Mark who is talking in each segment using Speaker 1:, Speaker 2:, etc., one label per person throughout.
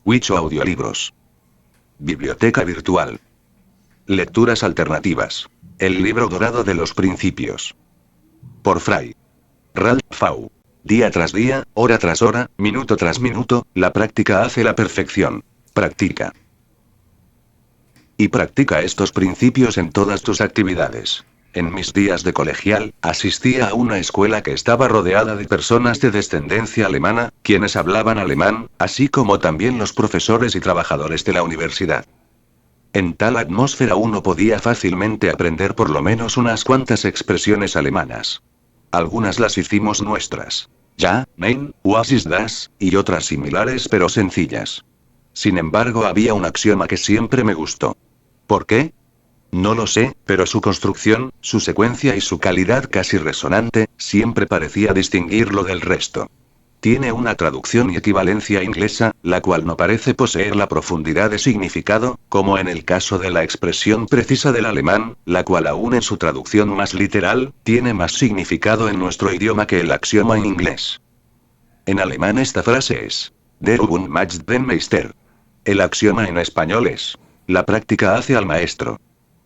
Speaker 1: Wicho Audiolibros. Biblioteca virtual. Lecturas alternativas. El libro dorado de los principios. Por Fray Ralph Fau. Día tras día, hora tras hora, minuto tras minuto, la práctica hace la perfección. Practica. Y practica estos principios en todas tus actividades. En mis días de colegial, asistía a una escuela que estaba rodeada de personas de descendencia alemana, quienes hablaban alemán, así como también los profesores y trabajadores de la universidad. En tal atmósfera uno podía fácilmente aprender por lo menos unas cuantas expresiones alemanas. Algunas las hicimos nuestras. Ja, nein, was ist das, y otras similares pero sencillas. Sin embargo, había un axioma que siempre me gustó. ¿Por qué? No lo sé, pero su construcción, su secuencia y su calidad casi resonante, siempre parecía distinguirlo del resto. Tiene una traducción y equivalencia inglesa, la cual no parece poseer la profundidad de significado, como en el caso de la expresión precisa del alemán, la cual aún en su traducción más literal, tiene más significado en nuestro idioma que el axioma en inglés. En alemán esta frase es: Der Übung macht den Meister. El axioma en español es: la práctica hace al maestro.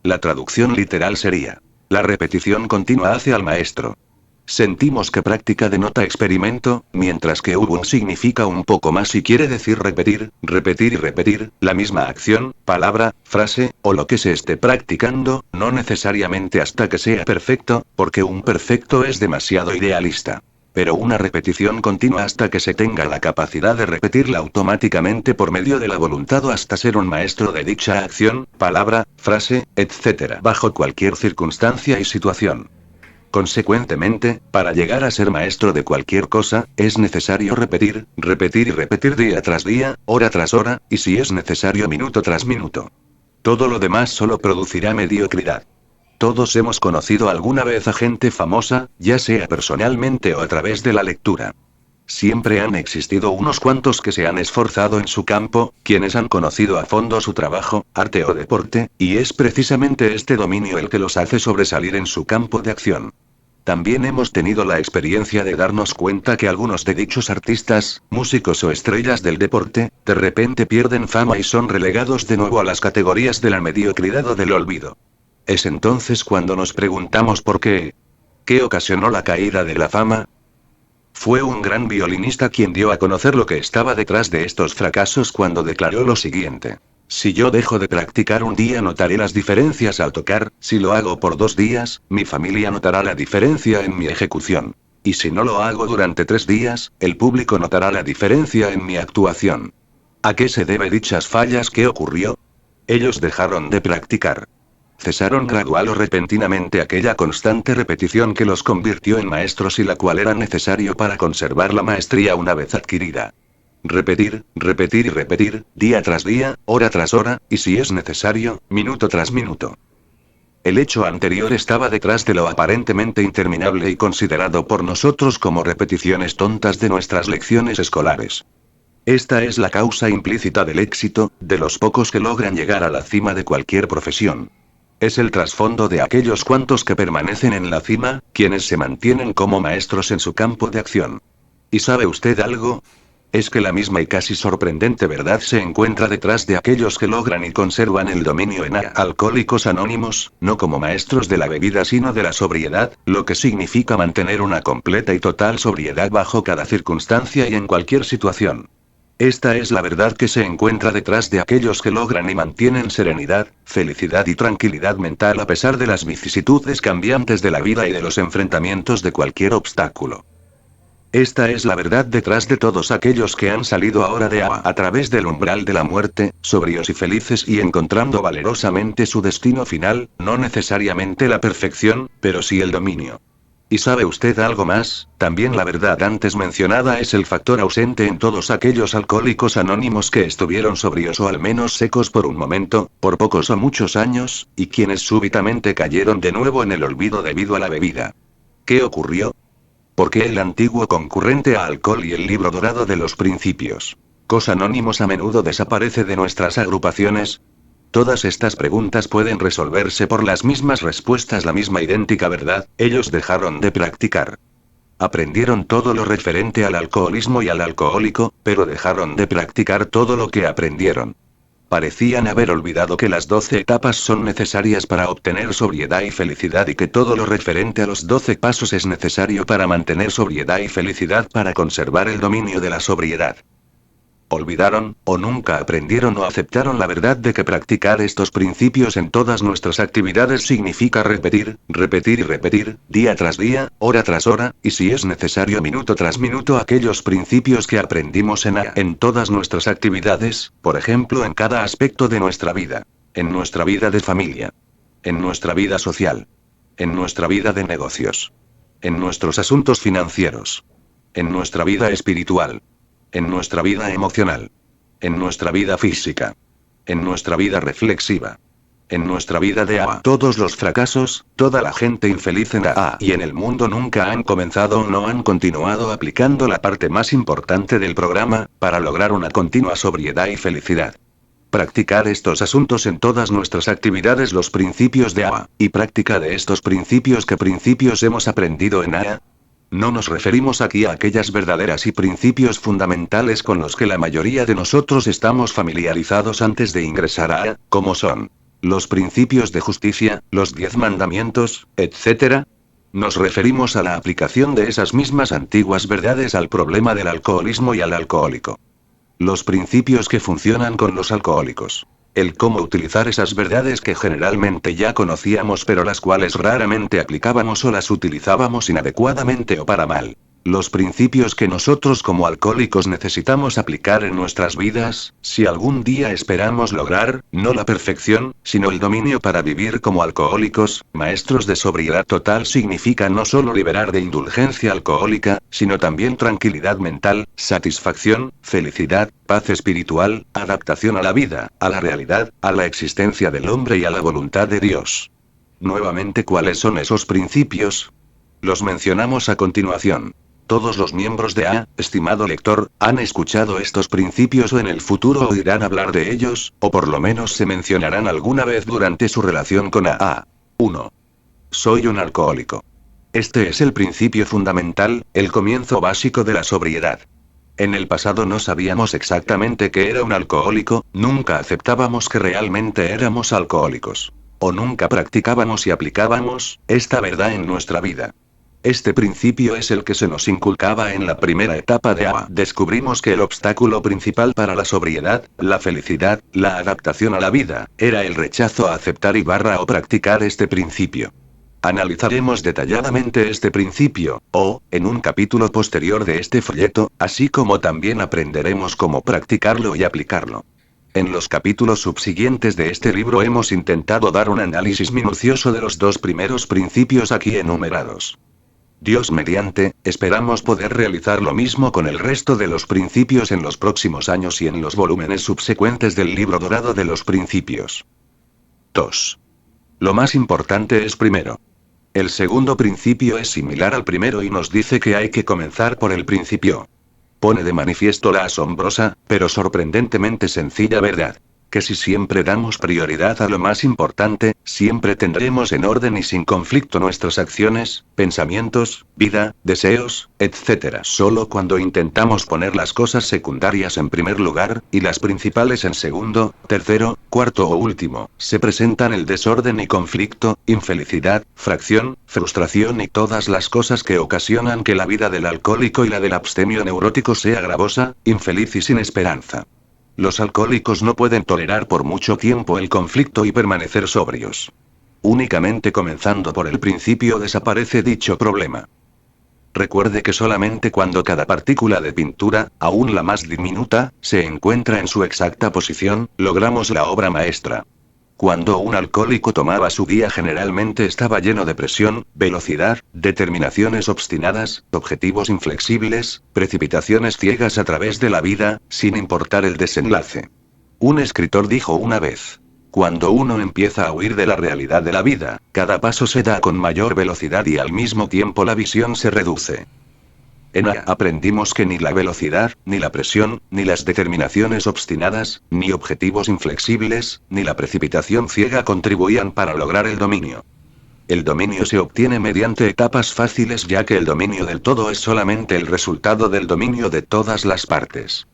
Speaker 1: La traducción literal sería: la repetición continua hace al maestro. Sentimos que práctica denota experimento, mientras que Übung significa un poco más y quiere decir repetir, repetir y repetir, la misma acción, palabra, frase, o lo que se esté practicando, no necesariamente hasta que sea perfecto, porque un perfecto es demasiado idealista. Pero una repetición continua hasta que se tenga la capacidad de repetirla automáticamente por medio de la voluntad o hasta ser un maestro de dicha acción, palabra, frase, etc. bajo cualquier circunstancia y situación. Consecuentemente, para llegar a ser maestro de cualquier cosa, es necesario repetir, repetir y repetir día tras día, hora tras hora, y si es necesario minuto tras minuto. Todo lo demás solo producirá mediocridad. Todos hemos conocido alguna vez a gente famosa, ya sea personalmente o a través de la lectura. Siempre han existido unos cuantos que se han esforzado en su campo, quienes han conocido a fondo su trabajo, arte o deporte, y es precisamente este dominio el que los hace sobresalir en su campo de acción. También hemos tenido la experiencia de darnos cuenta que algunos de dichos artistas, músicos o estrellas del deporte, de repente pierden fama y son relegados de nuevo a las categorías de la mediocridad o del olvido. Es entonces cuando nos preguntamos por qué. ¿Qué ocasionó la caída de la fama? Fue un gran violinista quien dio a conocer lo que estaba detrás de estos fracasos cuando declaró lo siguiente: si yo dejo de practicar un día notaré las diferencias al tocar, si lo hago por 2 días, mi familia notará la diferencia en mi ejecución. Y si no lo hago durante 3 días, el público notará la diferencia en mi actuación. ¿A qué se debe dichas fallas? ¿Qué ocurrió? Ellos dejaron de practicar. Cesaron gradual o repentinamente aquella constante repetición que los convirtió en maestros y la cual era necesario para conservar la maestría una vez adquirida. Repetir, repetir y repetir, día tras día, hora tras hora, y si es necesario, minuto tras minuto. El hecho anterior estaba detrás de lo aparentemente interminable y considerado por nosotros como repeticiones tontas de nuestras lecciones escolares. Esta es la causa implícita del éxito, de los pocos que logran llegar a la cima de cualquier profesión. Es el trasfondo de aquellos cuantos que permanecen en la cima, quienes se mantienen como maestros en su campo de acción. ¿Y sabe usted algo? Es que la misma y casi sorprendente verdad se encuentra detrás de aquellos que logran y conservan el dominio en Alcohólicos Anónimos, no como maestros de la bebida sino de la sobriedad, lo que significa mantener una completa y total sobriedad bajo cada circunstancia y en cualquier situación. Esta es la verdad que se encuentra detrás de aquellos que logran y mantienen serenidad, felicidad y tranquilidad mental a pesar de las vicisitudes cambiantes de la vida y de los enfrentamientos de cualquier obstáculo. Esta es la verdad detrás de todos aquellos que han salido ahora de a través del umbral de la muerte, sobrios y felices y encontrando valerosamente su destino final, no necesariamente la perfección, pero sí el dominio. ¿Y sabe usted algo más? También la verdad antes mencionada es el factor ausente en todos aquellos alcohólicos anónimos que estuvieron sobrios o al menos secos por un momento, por pocos o muchos años, y quienes súbitamente cayeron de nuevo en el olvido debido a la bebida. ¿Qué ocurrió? ¿Por qué el antiguo concurrente a alcohol y el libro dorado de los principios? ¿Cos Anónimos a menudo desaparece de nuestras agrupaciones? Todas estas preguntas pueden resolverse por las mismas respuestas, la misma idéntica verdad: ellos dejaron de practicar. aprendieron todo lo referente al alcoholismo y al alcohólico, pero dejaron de practicar todo lo que aprendieron. Parecían haber olvidado que las 12 etapas son necesarias para obtener sobriedad y felicidad y que todo lo referente a los 12 pasos es necesario para mantener sobriedad y felicidad para conservar el dominio de la sobriedad. Olvidaron, o nunca aprendieron o aceptaron la verdad de que practicar estos principios en todas nuestras actividades significa repetir, repetir y repetir, día tras día, hora tras hora, y si es necesario minuto tras minuto aquellos principios que aprendimos en todas nuestras actividades, por ejemplo en cada aspecto de nuestra vida. En nuestra vida de familia. En nuestra vida social. En nuestra vida de negocios. En nuestros asuntos financieros. En nuestra vida espiritual. En nuestra vida emocional. En nuestra vida física. En nuestra vida reflexiva. En nuestra vida de AA. Todos los fracasos, toda la gente infeliz en AA y en el mundo nunca han comenzado o no han continuado aplicando la parte más importante del programa, para lograr una continua sobriedad y felicidad. Practicar estos asuntos en todas nuestras actividades, los principios de AA, y práctica de estos principios. ¿Qué principios hemos aprendido en AA? No nos referimos aquí a aquellas verdaderas y principios fundamentales con los que la mayoría de nosotros estamos familiarizados antes de ingresar a AA, como son los principios de justicia, los 10 mandamientos, etc. Nos referimos a la aplicación de esas mismas antiguas verdades al problema del alcoholismo y al alcohólico. Los principios que funcionan con los alcohólicos. El cómo utilizar esas verdades que generalmente ya conocíamos pero las cuales raramente aplicábamos o las utilizábamos inadecuadamente o para mal. Los principios que nosotros como alcohólicos necesitamos aplicar en nuestras vidas, si algún día esperamos lograr, no la perfección, sino el dominio para vivir como alcohólicos, maestros de sobriedad total significa no solo liberar de indulgencia alcohólica, sino también tranquilidad mental, satisfacción, felicidad, paz espiritual, adaptación a la vida, a la realidad, a la existencia del hombre y a la voluntad de Dios. Nuevamente, ¿cuáles son esos principios? Los mencionamos a continuación. Todos los miembros de AA, estimado lector, han escuchado estos principios o en el futuro oirán hablar de ellos, o por lo menos se mencionarán alguna vez durante su relación con AA. 1. Soy un alcohólico. Este es el principio fundamental, el comienzo básico de la sobriedad. En el pasado no sabíamos exactamente qué era un alcohólico, nunca aceptábamos que realmente éramos alcohólicos. O nunca practicábamos y aplicábamos esta verdad en nuestra vida. Este principio es el que se nos inculcaba en la primera etapa de AA. Descubrimos que el obstáculo principal para la sobriedad, la felicidad, la adaptación a la vida, era el rechazo a aceptar o practicar este principio. Analizaremos detalladamente este principio, en un capítulo posterior de este folleto, así como también aprenderemos cómo practicarlo y aplicarlo. En los capítulos subsiguientes de este libro hemos intentado dar un análisis minucioso de los 2 primeros principios aquí enumerados. Dios mediante, esperamos poder realizar lo mismo con el resto de los principios en los próximos años y en los volúmenes subsecuentes del libro dorado de los principios. 2. Lo más importante es primero. El segundo principio es similar al primero y nos dice que hay que comenzar por el principio. Pone de manifiesto la asombrosa, pero sorprendentemente sencilla verdad. Que si siempre damos prioridad a lo más importante, siempre tendremos en orden y sin conflicto nuestras acciones, pensamientos, vida, deseos, etc. Solo cuando intentamos poner las cosas secundarias en primer lugar, y las principales en segundo, tercero, cuarto o último, se presentan el desorden y conflicto, infelicidad, fracción, frustración y todas las cosas que ocasionan que la vida del alcohólico y la del abstemio neurótico sea gravosa, infeliz y sin esperanza. Los alcohólicos no pueden tolerar por mucho tiempo el conflicto y permanecer sobrios. Únicamente comenzando por el principio desaparece dicho problema. Recuerde que solamente cuando cada partícula de pintura, aún la más diminuta, se encuentra en su exacta posición, logramos la obra maestra. Cuando un alcohólico tomaba su día generalmente estaba lleno de presión, velocidad, determinaciones obstinadas, objetivos inflexibles, precipitaciones ciegas a través de la vida, sin importar el desenlace. Un escritor dijo una vez: cuando uno empieza a huir de la realidad de la vida, cada paso se da con mayor velocidad y al mismo tiempo la visión se reduce. En AA aprendimos que ni la velocidad, ni la presión, ni las determinaciones obstinadas, ni objetivos inflexibles, ni la precipitación ciega contribuían para lograr el dominio. El dominio se obtiene mediante etapas fáciles ya que el dominio del todo es solamente el resultado del dominio de todas las partes.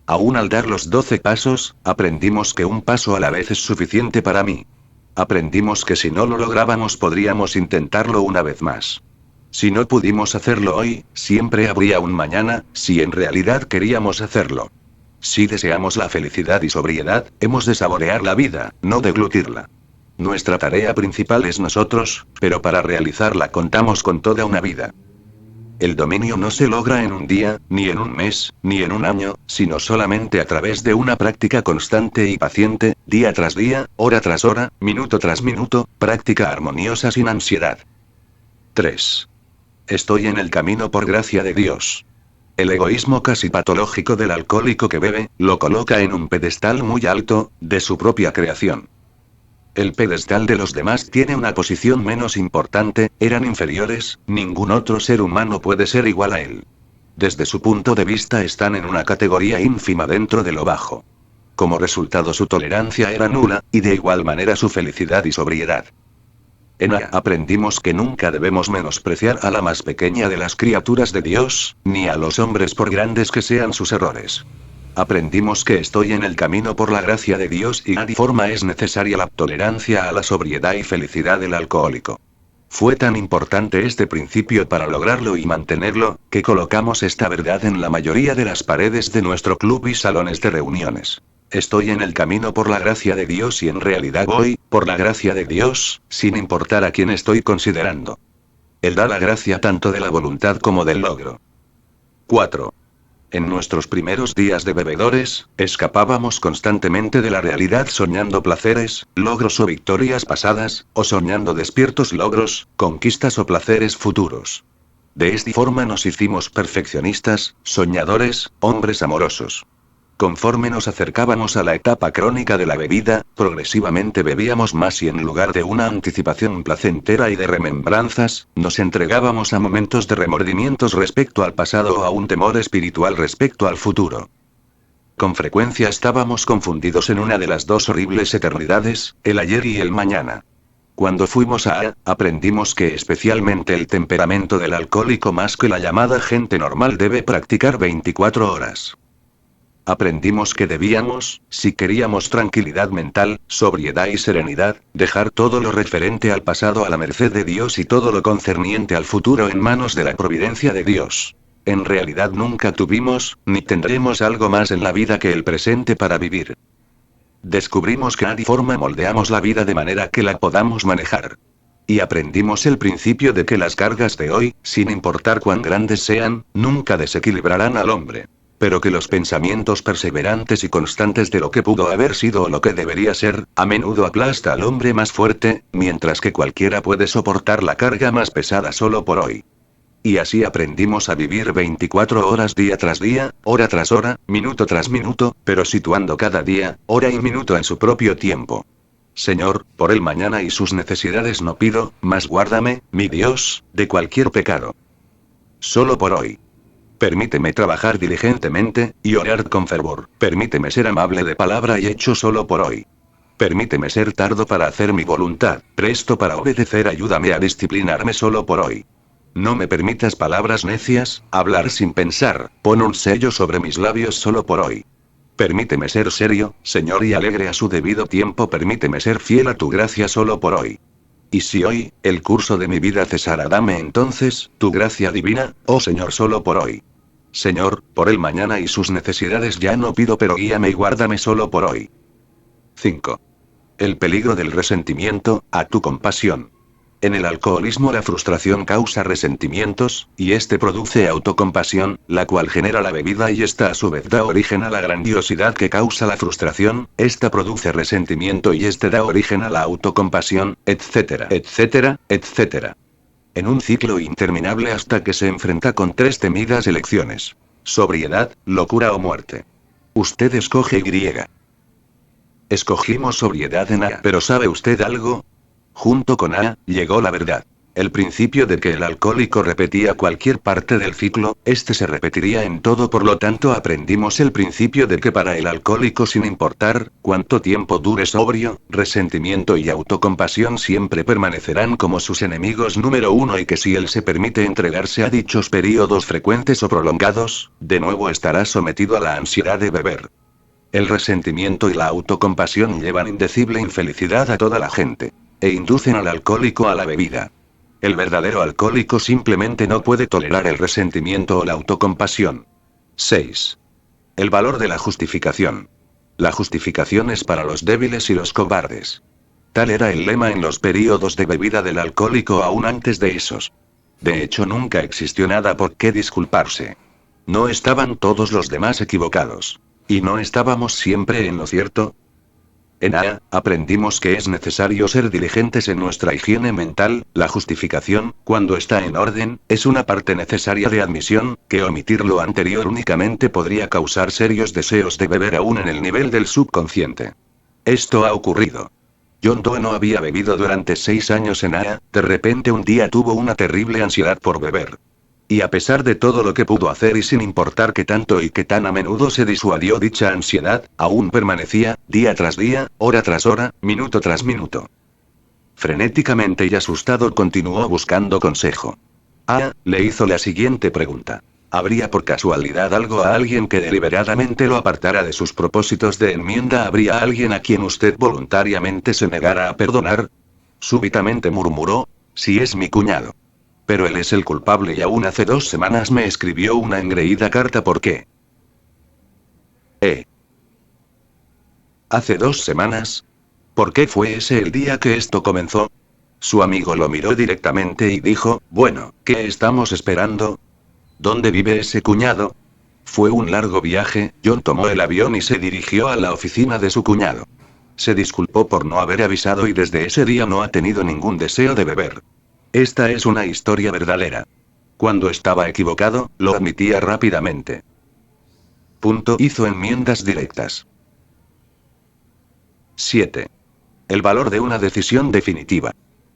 Speaker 1: Aún al dar los 12 pasos, aprendimos que un paso a la vez es suficiente para mí. Aprendimos que si no lo lográbamos podríamos intentarlo una vez más. Si no pudimos hacerlo hoy, siempre habría un mañana, si en realidad queríamos hacerlo. Si deseamos la felicidad y sobriedad, hemos de saborear la vida, no deglutirla. Nuestra tarea principal es nosotros, pero para realizarla contamos con toda una vida. El dominio no se logra en un día, ni en un mes, ni en un año, sino solamente a través de una práctica constante y paciente, día tras día, hora tras hora, minuto tras minuto, práctica armoniosa sin ansiedad. 3. Estoy en el camino por gracia de Dios. El egoísmo casi patológico del alcohólico que bebe, lo coloca en un pedestal muy alto, de su propia creación. El pedestal de los demás tiene una posición menos importante, eran inferiores, ningún otro ser humano puede ser igual a él. Desde su punto de vista están en una categoría ínfima dentro de lo bajo. Como resultado su tolerancia era nula, y de igual manera su felicidad y sobriedad. En A aprendimos que nunca debemos menospreciar a la más pequeña de las criaturas de Dios, ni a los hombres por grandes que sean sus errores. Aprendimos que estoy en el camino por la gracia de Dios y de forma es necesaria la tolerancia a la sobriedad y felicidad del alcohólico. Fue tan importante este principio para lograrlo y mantenerlo, que colocamos esta verdad en la mayoría de las paredes de nuestro club y salones de reuniones. Estoy en el camino por la gracia de Dios y en realidad voy, por la gracia de Dios, sin importar a quién estoy considerando. Él da la gracia tanto de la voluntad como del logro. 4. En nuestros primeros días de bebedores, escapábamos constantemente de la realidad soñando placeres, logros o victorias pasadas, o soñando despiertos logros, conquistas o placeres futuros. De esta forma nos hicimos perfeccionistas, soñadores, hombres amorosos. Conforme nos acercábamos a la etapa crónica de la bebida, progresivamente bebíamos más y en lugar de una anticipación placentera y de remembranzas, nos entregábamos a momentos de remordimientos respecto al pasado o a un temor espiritual respecto al futuro. Con frecuencia estábamos confundidos en una de las dos horribles eternidades, el ayer y el mañana. Cuando fuimos a A, aprendimos que especialmente el temperamento del alcohólico más que la llamada gente normal debe practicar 24 horas. Aprendimos que debíamos, si queríamos tranquilidad mental, sobriedad y serenidad, dejar todo lo referente al pasado a la merced de Dios y todo lo concerniente al futuro en manos de la providencia de Dios. En realidad nunca tuvimos, ni tendremos algo más en la vida que el presente para vivir. Descubrimos que de forma moldeamos la vida de manera que la podamos manejar. Y aprendimos el principio de que las cargas de hoy, sin importar cuán grandes sean, nunca desequilibrarán al hombre. Pero que los pensamientos perseverantes y constantes de lo que pudo haber sido o lo que debería ser, a menudo aplasta al hombre más fuerte, mientras que cualquiera puede soportar la carga más pesada solo por hoy. Y así aprendimos a vivir 24 horas día tras día, hora tras hora, minuto tras minuto, pero situando cada día, hora y minuto en su propio tiempo. Señor, por el mañana y sus necesidades no pido, mas guárdame, mi Dios, de cualquier pecado. Solo por hoy. Permíteme trabajar diligentemente, y orar con fervor. Permíteme ser amable de palabra y hecho solo por hoy. Permíteme ser tardo para hacer mi voluntad, presto para obedecer, ayúdame a disciplinarme solo por hoy. No me permitas palabras necias, hablar sin pensar, pon un sello sobre mis labios solo por hoy. Permíteme ser serio, Señor, y alegre a su debido tiempo. Permíteme ser fiel a tu gracia solo por hoy. Y si hoy, el curso de mi vida cesara, dame entonces, tu gracia divina, oh Señor, solo por hoy. Señor, por el mañana y sus necesidades ya no pido, pero guíame y guárdame solo por hoy. 5. El peligro del resentimiento, a tu compasión. En el alcoholismo la frustración causa resentimientos, y este produce autocompasión, la cual genera la bebida y esta a su vez da origen a la grandiosidad que causa la frustración, esta produce resentimiento y este da origen a la autocompasión, etcétera, etcétera, etcétera. En un ciclo interminable hasta que se enfrenta con tres temidas elecciones: sobriedad, locura o muerte. Usted escoge Y. Escogimos sobriedad en A, pero ¿sabe usted algo? Junto con A, llegó la verdad. El principio de que el alcohólico repetía cualquier parte del ciclo, este se repetiría en todo. Por lo tanto, aprendimos el principio de que para el alcohólico, sin importar cuánto tiempo dure sobrio, resentimiento y autocompasión siempre permanecerán como sus enemigos número uno, y que si él se permite entregarse a dichos periodos frecuentes o prolongados, de nuevo estará sometido a la ansiedad de beber. El resentimiento y la autocompasión llevan indecible infelicidad a toda la gente, e inducen al alcohólico a la bebida. El verdadero alcohólico simplemente no puede tolerar el resentimiento o la autocompasión. 6. El valor de la justificación. La justificación es para los débiles y los cobardes. Tal era el lema en los períodos de bebida del alcohólico aún antes de esos. De hecho, nunca existió nada por qué disculparse. No estaban todos los demás equivocados. ¿Y no estábamos siempre en lo cierto? En AA, aprendimos que es necesario ser diligentes en nuestra higiene mental. La justificación, cuando está en orden, es una parte necesaria de admisión, que omitir lo anterior únicamente podría causar serios deseos de beber aún en el nivel del subconsciente. Esto ha ocurrido. John Doe no había bebido durante 6 años en AA, de repente un día tuvo una terrible ansiedad por beber. Y a pesar de todo lo que pudo hacer y sin importar qué tanto y qué tan a menudo se disuadió dicha ansiedad, aún permanecía, día tras día, hora tras hora, minuto tras minuto. Frenéticamente y asustado continuó buscando consejo. Le hizo la siguiente pregunta. ¿Habría por casualidad algo a alguien que deliberadamente lo apartara de sus propósitos de enmienda? ¿Habría alguien a quien usted voluntariamente se negara a perdonar? Súbitamente murmuró, sí, es mi cuñado. Pero él es el culpable y aún hace 2 semanas me escribió una engreída carta. ¿Por qué? ¿Hace 2 semanas? ¿Por qué fue ese el día que esto comenzó? Su amigo lo miró directamente y dijo, bueno, ¿qué estamos esperando? ¿Dónde vive ese cuñado? Fue un largo viaje. John tomó el avión y se dirigió a la oficina de su cuñado. Se disculpó por no haber avisado y desde ese día no ha tenido ningún deseo de beber. Esta es una historia verdadera. Cuando estaba equivocado, lo admitía rápidamente. Hizo enmiendas directas. 7. El valor de una decisión definitiva.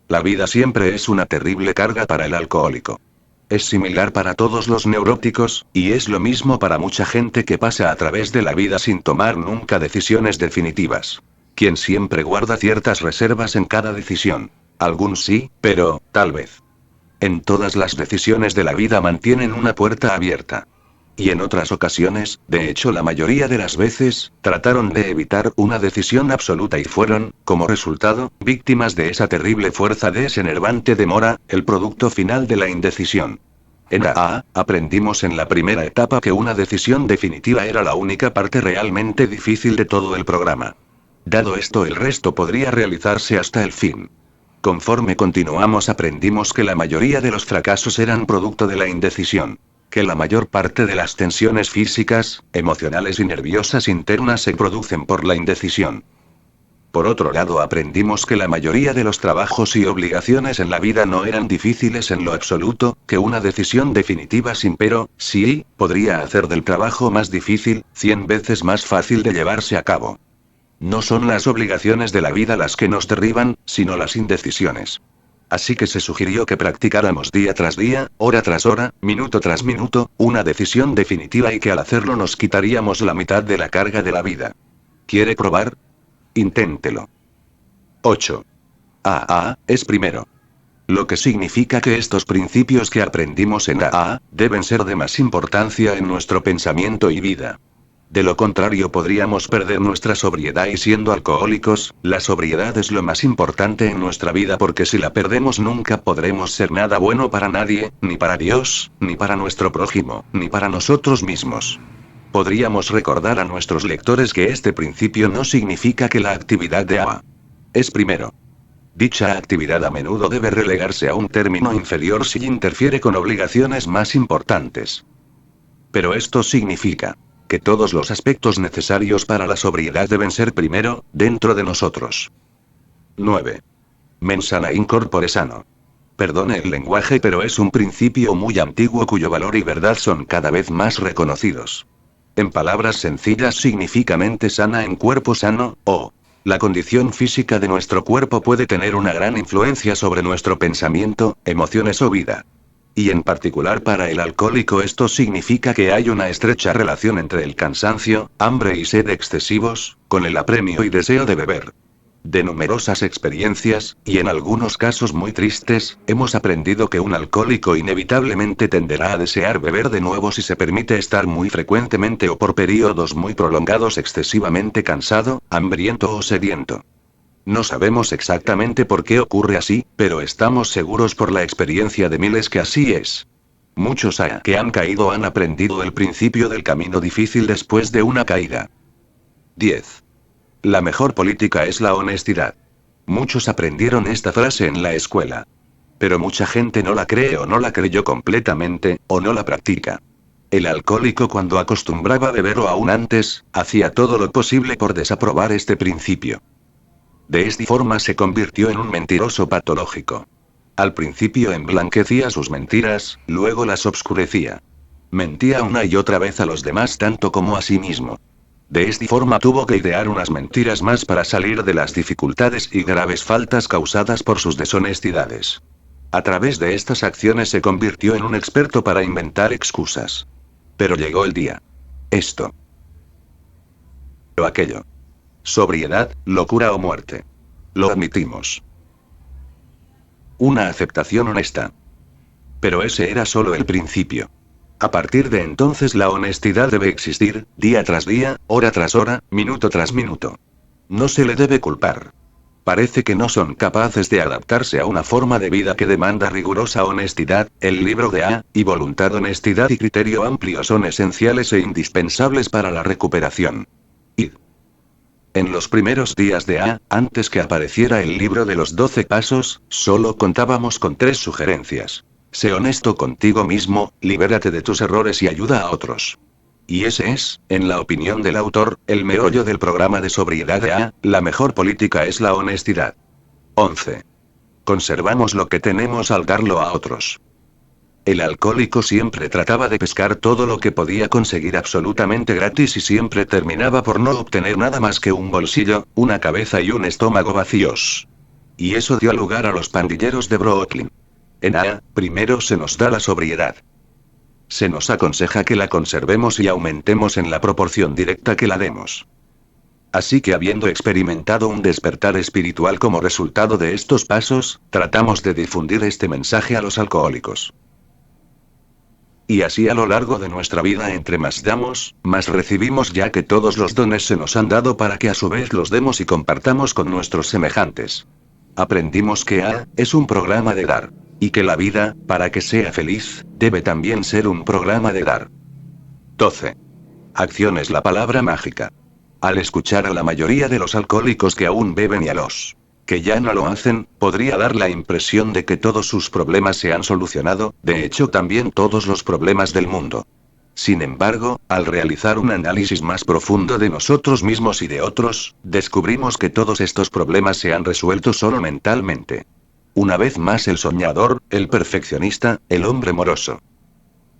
Speaker 1: La vida siempre es una terrible carga para el alcohólico. Es similar para todos los neuróticos, y es lo mismo para mucha gente que pasa a través de la vida sin tomar nunca decisiones definitivas. Quien siempre guarda ciertas reservas en cada decisión. Algunos sí, pero, tal vez. En todas las decisiones de la vida mantienen una puerta abierta. Y en otras ocasiones, de hecho la mayoría de las veces, trataron de evitar una decisión absoluta y fueron, como resultado, víctimas de esa terrible fuerza de ese enervante demora, el producto final de la indecisión. En AA, aprendimos en la primera etapa que una decisión definitiva era la única parte realmente difícil de todo el programa. Dado esto, el resto podría realizarse hasta el fin. Conforme continuamos aprendimos que la mayoría de los fracasos eran producto de la indecisión. Que la mayor parte de las tensiones físicas, emocionales y nerviosas internas se producen por la indecisión. Por otro lado, aprendimos que la mayoría de los trabajos y obligaciones en la vida no eran difíciles en lo absoluto, que una decisión definitiva sin pero, sí, podría hacer del trabajo más difícil, 100 veces más fácil de llevarse a cabo. No son las obligaciones de la vida las que nos derriban, sino las indecisiones. Así que se sugirió que practicáramos día tras día, hora tras hora, minuto tras minuto, una decisión definitiva y que al hacerlo nos quitaríamos la mitad de la carga de la vida. ¿Quiere probar? Inténtelo. 8. Es primero. Lo que significa que estos principios que aprendimos en AA, deben ser de más importancia en nuestro pensamiento y vida. De lo contrario podríamos perder nuestra sobriedad y siendo alcohólicos, la sobriedad es lo más importante en nuestra vida porque si la perdemos nunca podremos ser nada bueno para nadie, ni para Dios, ni para nuestro prójimo, ni para nosotros mismos. Podríamos recordar a nuestros lectores que este principio no significa que la actividad de AA es primero. Dicha actividad a menudo debe relegarse a un término inferior si interfiere con obligaciones más importantes. Pero esto significa que todos los aspectos necesarios para la sobriedad deben ser primero, dentro de nosotros. 9. Mens sana in corpore sano. Perdone el lenguaje, pero es un principio muy antiguo cuyo valor y verdad son cada vez más reconocidos. En palabras sencillas significa mente sana en cuerpo sano, o La condición física de nuestro cuerpo puede tener una gran influencia sobre nuestro pensamiento, emociones o vida. Y en particular para el alcohólico esto significa que hay una estrecha relación entre el cansancio, hambre y sed excesivos, con el apremio y deseo de beber. De numerosas experiencias, y en algunos casos muy tristes, hemos aprendido que un alcohólico inevitablemente tenderá a desear beber de nuevo si se permite estar muy frecuentemente o por periodos muy prolongados excesivamente cansado, hambriento o sediento. No sabemos exactamente por qué ocurre así, pero estamos seguros por la experiencia de miles que así es. Muchos que han caído han aprendido el principio del camino difícil después de una caída. 10. La mejor política es la honestidad. Muchos aprendieron esta frase en la escuela. Pero mucha gente no la cree o no la creyó completamente, o no la practica. El alcohólico cuando acostumbraba a beber o aún antes, hacía todo lo posible por desaprobar este principio. De esta forma se convirtió en un mentiroso patológico. Al principio emblanquecía sus mentiras, luego las obscurecía. Mentía una y otra vez a los demás tanto como a sí mismo. De esta forma tuvo que idear unas mentiras más para salir de las dificultades y graves faltas causadas por sus deshonestidades. A través de estas acciones se convirtió en un experto para inventar excusas. Pero llegó el día. Esto. O aquello. Sobriedad, locura o muerte. Lo admitimos. Una aceptación honesta. Pero ese era solo el principio. A partir de entonces la honestidad debe existir, día tras día, hora tras hora, minuto tras minuto. No se le debe culpar. Parece que no son capaces de adaptarse a una forma de vida que demanda rigurosa honestidad, el libro de A, y voluntad, honestidad y criterio amplio son esenciales e indispensables para la recuperación. Id. En los primeros días de A, antes que apareciera el libro de los 12 pasos, solo contábamos con 3 sugerencias. Sé honesto contigo mismo, libérate de tus errores y ayuda a otros. Y ese es, en la opinión del autor, el meollo del programa de sobriedad de A, la mejor política es la honestidad. 11. Conservamos lo que tenemos al darlo a otros. El alcohólico siempre trataba de pescar todo lo que podía conseguir absolutamente gratis y siempre terminaba por no obtener nada más que un bolsillo, una cabeza y un estómago vacíos. Y eso dio lugar a los pandilleros de Brooklyn. En A, primero se nos da la sobriedad. Se nos aconseja que la conservemos y aumentemos en la proporción directa que la demos. Así que habiendo experimentado un despertar espiritual como resultado de estos pasos, tratamos de difundir este mensaje a los alcohólicos. Y así a lo largo de nuestra vida, entre más damos, más recibimos, ya que todos los dones se nos han dado para que a su vez los demos y compartamos con nuestros semejantes. Aprendimos que A es un programa de dar. Y que la vida, para que sea feliz, debe también ser un programa de dar. 12. Acción es la palabra mágica. Al escuchar a la mayoría de los alcohólicos que aún beben y a los que ya no lo hacen, podría dar la impresión de que todos sus problemas se han solucionado, de hecho también todos los problemas del mundo. Sin embargo, al realizar un análisis más profundo de nosotros mismos y de otros, descubrimos que todos estos problemas se han resuelto solo mentalmente. Una vez más el soñador, el perfeccionista, el hombre moroso.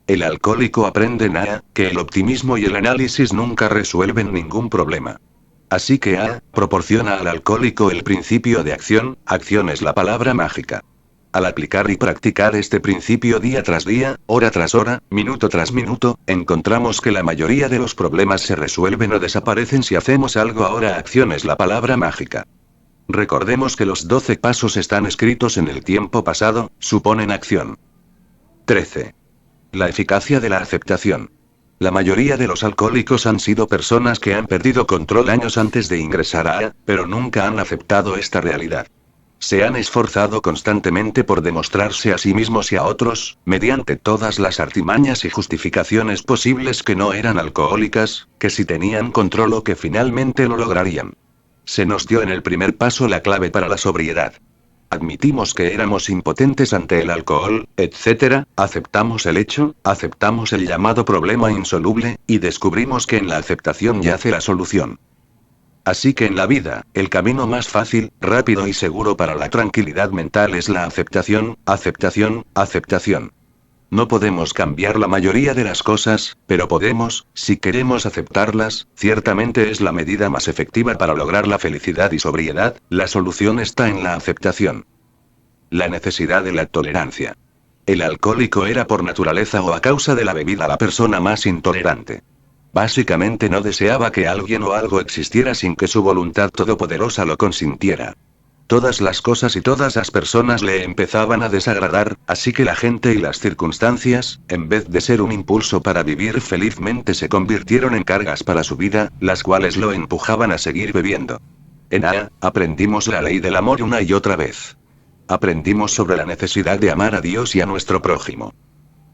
Speaker 1: El alcohólico aprende en A, que el optimismo y el análisis nunca resuelven ningún problema. Así que A, proporciona al alcohólico el principio de acción, acción es la palabra mágica. Al aplicar y practicar este principio día tras día, hora tras hora, minuto tras minuto, encontramos que la mayoría de los problemas se resuelven o desaparecen si hacemos algo ahora. Acción es la palabra mágica. Recordemos que los 12 pasos están escritos en el tiempo pasado, suponen acción. 13. La eficacia de la aceptación. La mayoría de los alcohólicos han sido personas que han perdido control años antes de ingresar a A, pero nunca han aceptado esta realidad. Se han esforzado constantemente por demostrarse a sí mismos y a otros, mediante todas las artimañas y justificaciones posibles, que no eran alcohólicas, que si tenían control o que finalmente lo lograrían. Se nos dio en el primer paso la clave para la sobriedad. Admitimos que éramos impotentes ante el alcohol, etc., aceptamos el hecho, aceptamos el llamado problema insoluble, y descubrimos que en la aceptación yace la solución. Así que en la vida, el camino más fácil, rápido y seguro para la tranquilidad mental es la aceptación, aceptación, aceptación. No podemos cambiar la mayoría de las cosas, pero podemos, si queremos aceptarlas, ciertamente es la medida más efectiva para lograr la felicidad y sobriedad, la solución está en la aceptación. La necesidad de la tolerancia. El alcohólico era por naturaleza o a causa de la bebida la persona más intolerante. Básicamente no deseaba que alguien o algo existiera sin que su voluntad todopoderosa lo consintiera. Todas las cosas y todas las personas le empezaban a desagradar, así que la gente y las circunstancias, en vez de ser un impulso para vivir felizmente, se convirtieron en cargas para su vida, las cuales lo empujaban a seguir bebiendo. En A, aprendimos la ley del amor una y otra vez. Aprendimos sobre la necesidad de amar a Dios y a nuestro prójimo.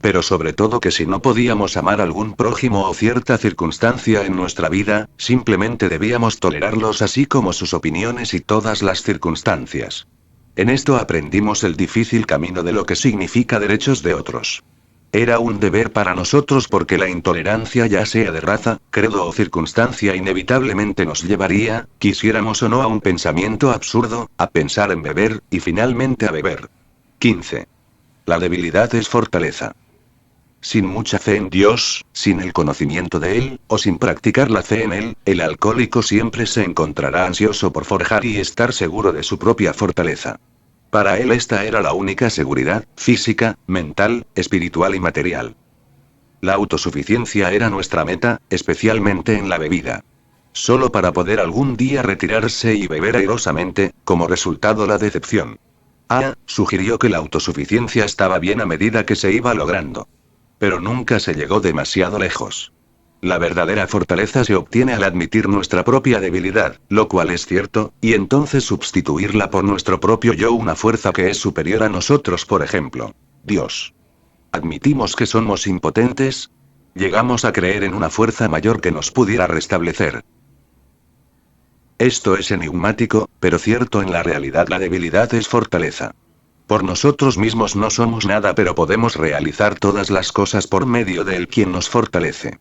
Speaker 1: Pero sobre todo que si no podíamos amar a algún prójimo o cierta circunstancia en nuestra vida, simplemente debíamos tolerarlos así como sus opiniones y todas las circunstancias. En esto aprendimos el difícil camino de lo que significa derechos de otros. Era un deber para nosotros porque la intolerancia, ya sea de raza, credo o circunstancia, inevitablemente nos llevaría, quisiéramos o no, a un pensamiento absurdo, a pensar en beber, y finalmente a beber. 15. La debilidad es fortaleza. Sin mucha fe en Dios, sin el conocimiento de Él, o sin practicar la fe en Él, el alcohólico siempre se encontrará ansioso por forjar y estar seguro de su propia fortaleza. Para él esta era la única seguridad, física, mental, espiritual y material. La autosuficiencia era nuestra meta, especialmente en la bebida. Solo para poder algún día retirarse y beber airosamente, como resultado la decepción. Sugirió que la autosuficiencia estaba bien a medida que se iba logrando. Pero nunca se llegó demasiado lejos. La verdadera fortaleza se obtiene al admitir nuestra propia debilidad, lo cual es cierto, y entonces sustituirla por nuestro propio yo, una fuerza que es superior a nosotros, por ejemplo, Dios. Admitimos que somos impotentes. Llegamos a creer en una fuerza mayor que nos pudiera restablecer. Esto es enigmático, pero cierto. En la realidad la debilidad es fortaleza. Por nosotros mismos no somos nada, pero podemos realizar todas las cosas por medio de Él, quien nos fortalece.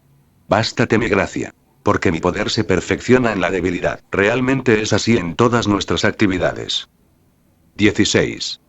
Speaker 1: Bástate mi gracia. Porque mi poder se perfecciona en la debilidad. Realmente es así en todas nuestras actividades. 16.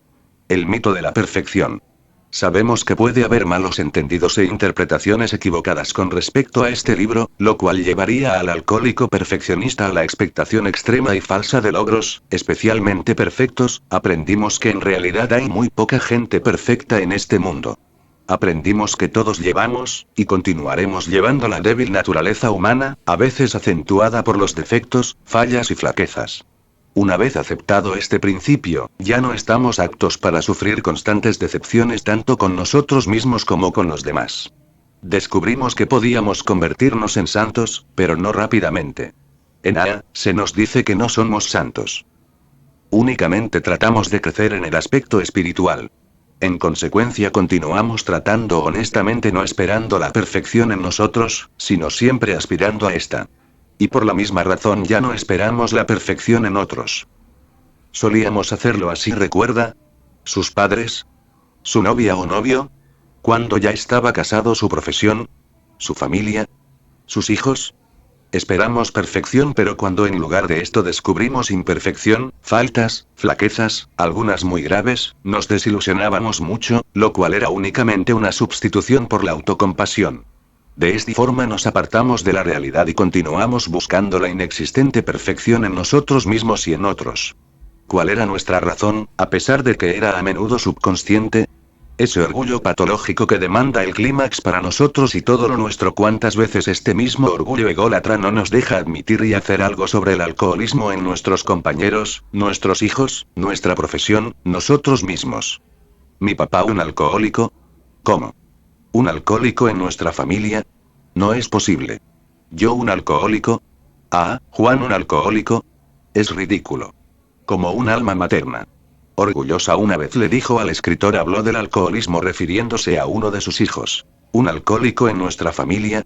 Speaker 1: El mito de la perfección. Sabemos que puede haber malos entendidos e interpretaciones equivocadas con respecto a este libro, lo cual llevaría al alcohólico perfeccionista a la expectación extrema y falsa de logros, especialmente perfectos. Aprendimos que en realidad hay muy poca gente perfecta en este mundo. Aprendimos que todos llevamos, y continuaremos llevando, la débil naturaleza humana, a veces acentuada por los defectos, fallas y flaquezas. Una vez aceptado este principio, ya no estamos aptos para sufrir constantes decepciones tanto con nosotros mismos como con los demás. Descubrimos que podíamos convertirnos en santos, pero no rápidamente. En A, se nos dice que no somos santos. Únicamente tratamos de crecer en el aspecto espiritual. En consecuencia continuamos tratando honestamente, no esperando la perfección en nosotros, sino siempre aspirando a esta. Y por la misma razón ya no esperamos la perfección en otros. Solíamos hacerlo así, ¿recuerda? ¿Sus padres? ¿Su novia o novio? ¿Cuando ya estaba casado? ¿Su profesión? ¿Su familia? ¿Sus hijos? Esperamos perfección, pero cuando en lugar de esto descubrimos imperfección, faltas, flaquezas, algunas muy graves, nos desilusionábamos mucho, lo cual era únicamente una sustitución por la autocompasión. De esta forma nos apartamos de la realidad y continuamos buscando la inexistente perfección en nosotros mismos y en otros. ¿Cuál era nuestra razón, a pesar de que era a menudo subconsciente? Ese orgullo patológico que demanda el clímax para nosotros y todo lo nuestro. ¿Cuántas veces este mismo orgullo ególatra no nos deja admitir y hacer algo sobre el alcoholismo en nuestros compañeros, nuestros hijos, nuestra profesión, nosotros mismos? ¿Mi papá un alcohólico? ¿Cómo? ¿Un alcohólico en nuestra familia? No es posible. ¿Yo un alcohólico? Juan un alcohólico. Es ridículo. Como un alma materna. Orgullosa una vez le dijo al escritor, habló del alcoholismo refiriéndose a uno de sus hijos. ¿Un alcohólico en nuestra familia?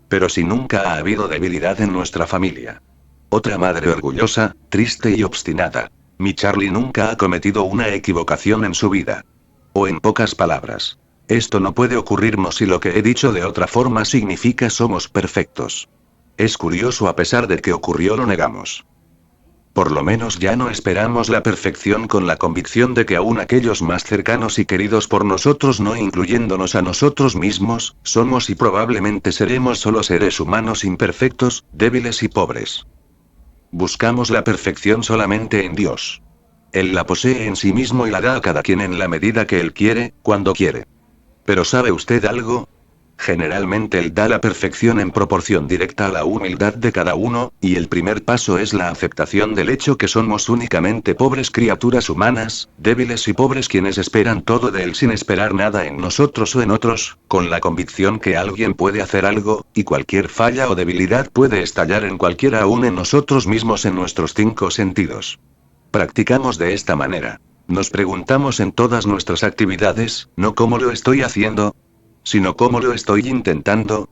Speaker 1: Pero si nunca ha habido debilidad en nuestra familia. Otra madre orgullosa, triste y obstinada. Mi Charlie nunca ha cometido una equivocación en su vida. O en pocas palabras. Esto no puede ocurrirnos si lo que he dicho de otra forma significa somos perfectos. Es curioso, a pesar de que ocurrió lo negamos. Por lo menos ya no esperamos la perfección con la convicción de que aún aquellos más cercanos y queridos por nosotros, no incluyéndonos a nosotros mismos, somos y probablemente seremos solo seres humanos imperfectos, débiles y pobres. Buscamos la perfección solamente en Dios. Él la posee en sí mismo y la da a cada quien en la medida que Él quiere, cuando quiere. Pero ¿sabe usted algo? Generalmente Él da la perfección en proporción directa a la humildad de cada uno, y el primer paso es la aceptación del hecho que somos únicamente pobres criaturas humanas, débiles y pobres quienes esperan todo de Él sin esperar nada en nosotros o en otros, con la convicción que alguien puede hacer algo, y cualquier falla o debilidad puede estallar en cualquiera, aún en nosotros mismos, en nuestros 5 sentidos. Practicamos de esta manera. Nos preguntamos en todas nuestras actividades, no cómo lo estoy haciendo, sino cómo lo estoy intentando.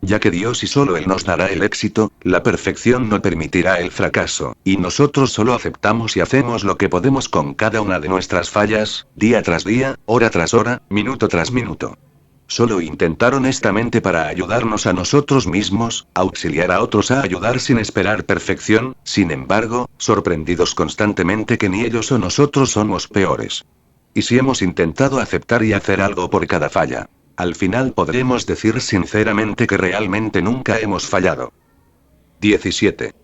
Speaker 1: Ya que Dios y solo Él nos dará el éxito, la perfección no permitirá el fracaso, y nosotros solo aceptamos y hacemos lo que podemos con cada una de nuestras fallas, día tras día, hora tras hora, minuto tras minuto. Solo intentar honestamente para ayudarnos a nosotros mismos, auxiliar a otros a ayudar sin esperar perfección, sin embargo, sorprendidos constantemente que ni ellos o nosotros somos peores. Y si hemos intentado aceptar y hacer algo por cada falla, al final podremos decir sinceramente que realmente nunca hemos fallado. 17.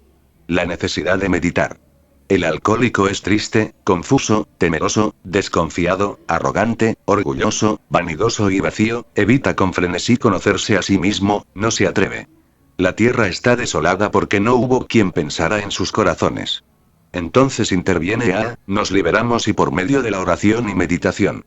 Speaker 1: La necesidad de meditar. El alcohólico es triste, confuso, temeroso, desconfiado, arrogante, orgulloso, vanidoso y vacío, evita con frenesí conocerse a sí mismo, no se atreve. La tierra está desolada porque no hubo quien pensara en sus corazones. Entonces interviene nos liberamos y por medio de la oración y meditación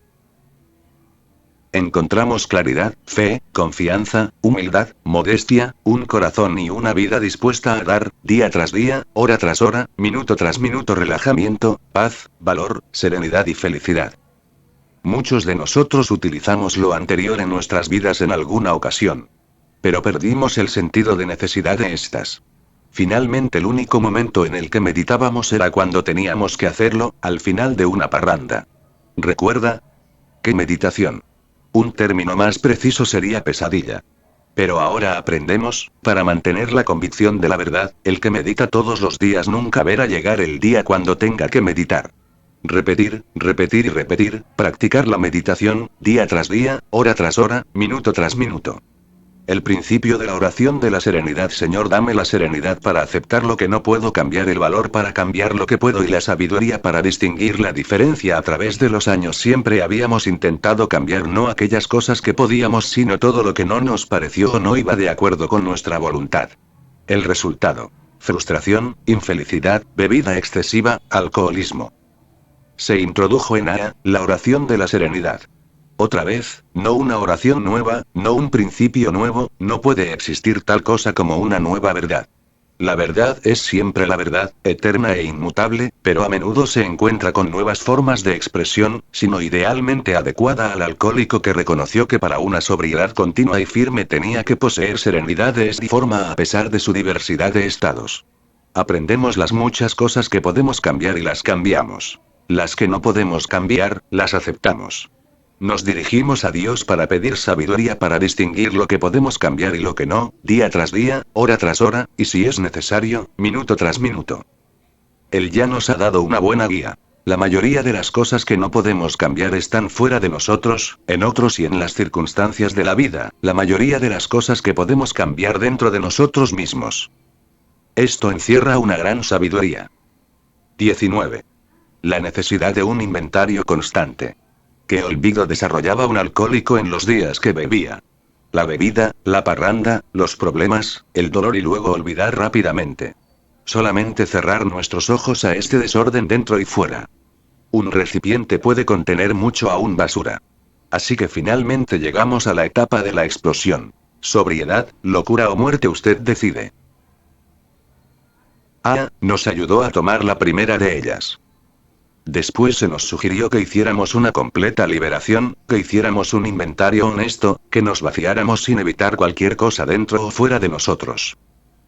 Speaker 1: encontramos claridad, fe, confianza, humildad, modestia, un corazón y una vida dispuesta a dar, día tras día, hora tras hora, minuto tras minuto, relajamiento, paz, valor, serenidad y felicidad. Muchos de nosotros utilizamos lo anterior en nuestras vidas en alguna ocasión. Pero perdimos el sentido de necesidad de estas. Finalmente el único momento en el que meditábamos era cuando teníamos que hacerlo, al final de una parranda. ¿Recuerda? ¿Qué meditación? Un término más preciso sería pesadilla. Pero ahora aprendemos, para mantener la convicción de la verdad, el que medita todos los días nunca verá llegar el día cuando tenga que meditar. Repetir, repetir y repetir, practicar la meditación, día tras día, hora tras hora, minuto tras minuto. El principio de la oración de la serenidad: Señor, dame la serenidad para aceptar lo que no puedo cambiar, el valor para cambiar lo que puedo y la sabiduría para distinguir la diferencia. A través de los años siempre habíamos intentado cambiar no aquellas cosas que podíamos, sino todo lo que no nos pareció o no iba de acuerdo con nuestra voluntad. El resultado: frustración, infelicidad, bebida excesiva, alcoholismo. Se introdujo en la oración de la serenidad. Otra vez, no una oración nueva, no un principio nuevo, no puede existir tal cosa como una nueva verdad. La verdad es siempre la verdad, eterna e inmutable, pero a menudo se encuentra con nuevas formas de expresión, sino idealmente adecuada al alcohólico que reconoció que para una sobriedad continua y firme tenía que poseer serenidad de esta forma a pesar de su diversidad de estados. Aprendemos las muchas cosas que podemos cambiar y las cambiamos. Las que no podemos cambiar, las aceptamos. Nos dirigimos a Dios para pedir sabiduría para distinguir lo que podemos cambiar y lo que no, día tras día, hora tras hora, y si es necesario, minuto tras minuto. Él ya nos ha dado una buena guía. La mayoría de las cosas que no podemos cambiar están fuera de nosotros, en otros y en las circunstancias de la vida. La mayoría de las cosas que podemos cambiar dentro de nosotros mismos. Esto encierra una gran sabiduría. 19. La necesidad de un inventario constante. ¿Qué olvido desarrollaba un alcohólico en los días que bebía? La bebida, la parranda, los problemas, el dolor y luego olvidar rápidamente. Solamente cerrar nuestros ojos a este desorden dentro y fuera. Un recipiente puede contener mucho aún basura. Así que finalmente llegamos a la etapa de la explosión. Sobriedad, locura o muerte, usted decide. Nos ayudó a tomar la primera de ellas. Después se nos sugirió que hiciéramos una completa liberación, que hiciéramos un inventario honesto, que nos vaciáramos sin evitar cualquier cosa dentro o fuera de nosotros.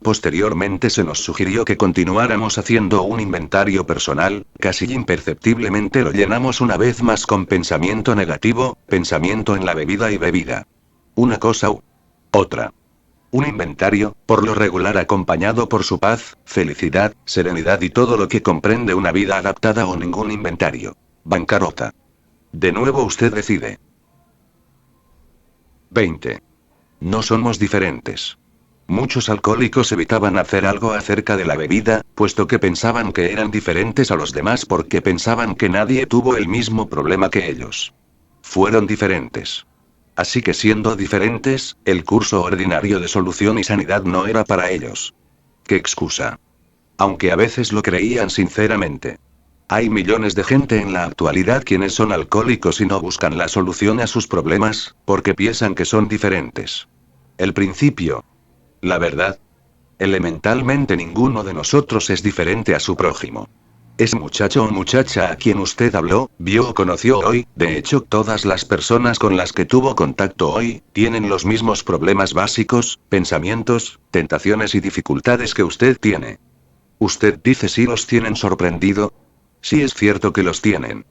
Speaker 1: Posteriormente se nos sugirió que continuáramos haciendo un inventario personal, casi imperceptiblemente lo llenamos una vez más con pensamiento negativo, pensamiento en la bebida y bebida. Una cosa u otra. Un inventario, por lo regular acompañado por su paz, felicidad, serenidad y todo lo que comprende una vida adaptada o ningún inventario. Bancarrota. De nuevo usted decide. 20. No somos diferentes. Muchos alcohólicos evitaban hacer algo acerca de la bebida, puesto que pensaban que eran diferentes a los demás porque pensaban que nadie tuvo el mismo problema que ellos. Fueron diferentes. Así que siendo diferentes, el curso ordinario de solución y sanidad no era para ellos. ¿Qué excusa? Aunque a veces lo creían sinceramente. Hay millones de gente en la actualidad quienes son alcohólicos y no buscan la solución a sus problemas, porque piensan que son diferentes. El principio. La verdad. Elementalmente ninguno de nosotros es diferente a su prójimo. Ese muchacho o muchacha a quien usted habló, vio o conoció hoy, de hecho todas las personas con las que tuvo contacto hoy, tienen los mismos problemas básicos, pensamientos, tentaciones y dificultades que usted tiene. ¿Usted dice si los tienen sorprendido? Sí es cierto que los tienen.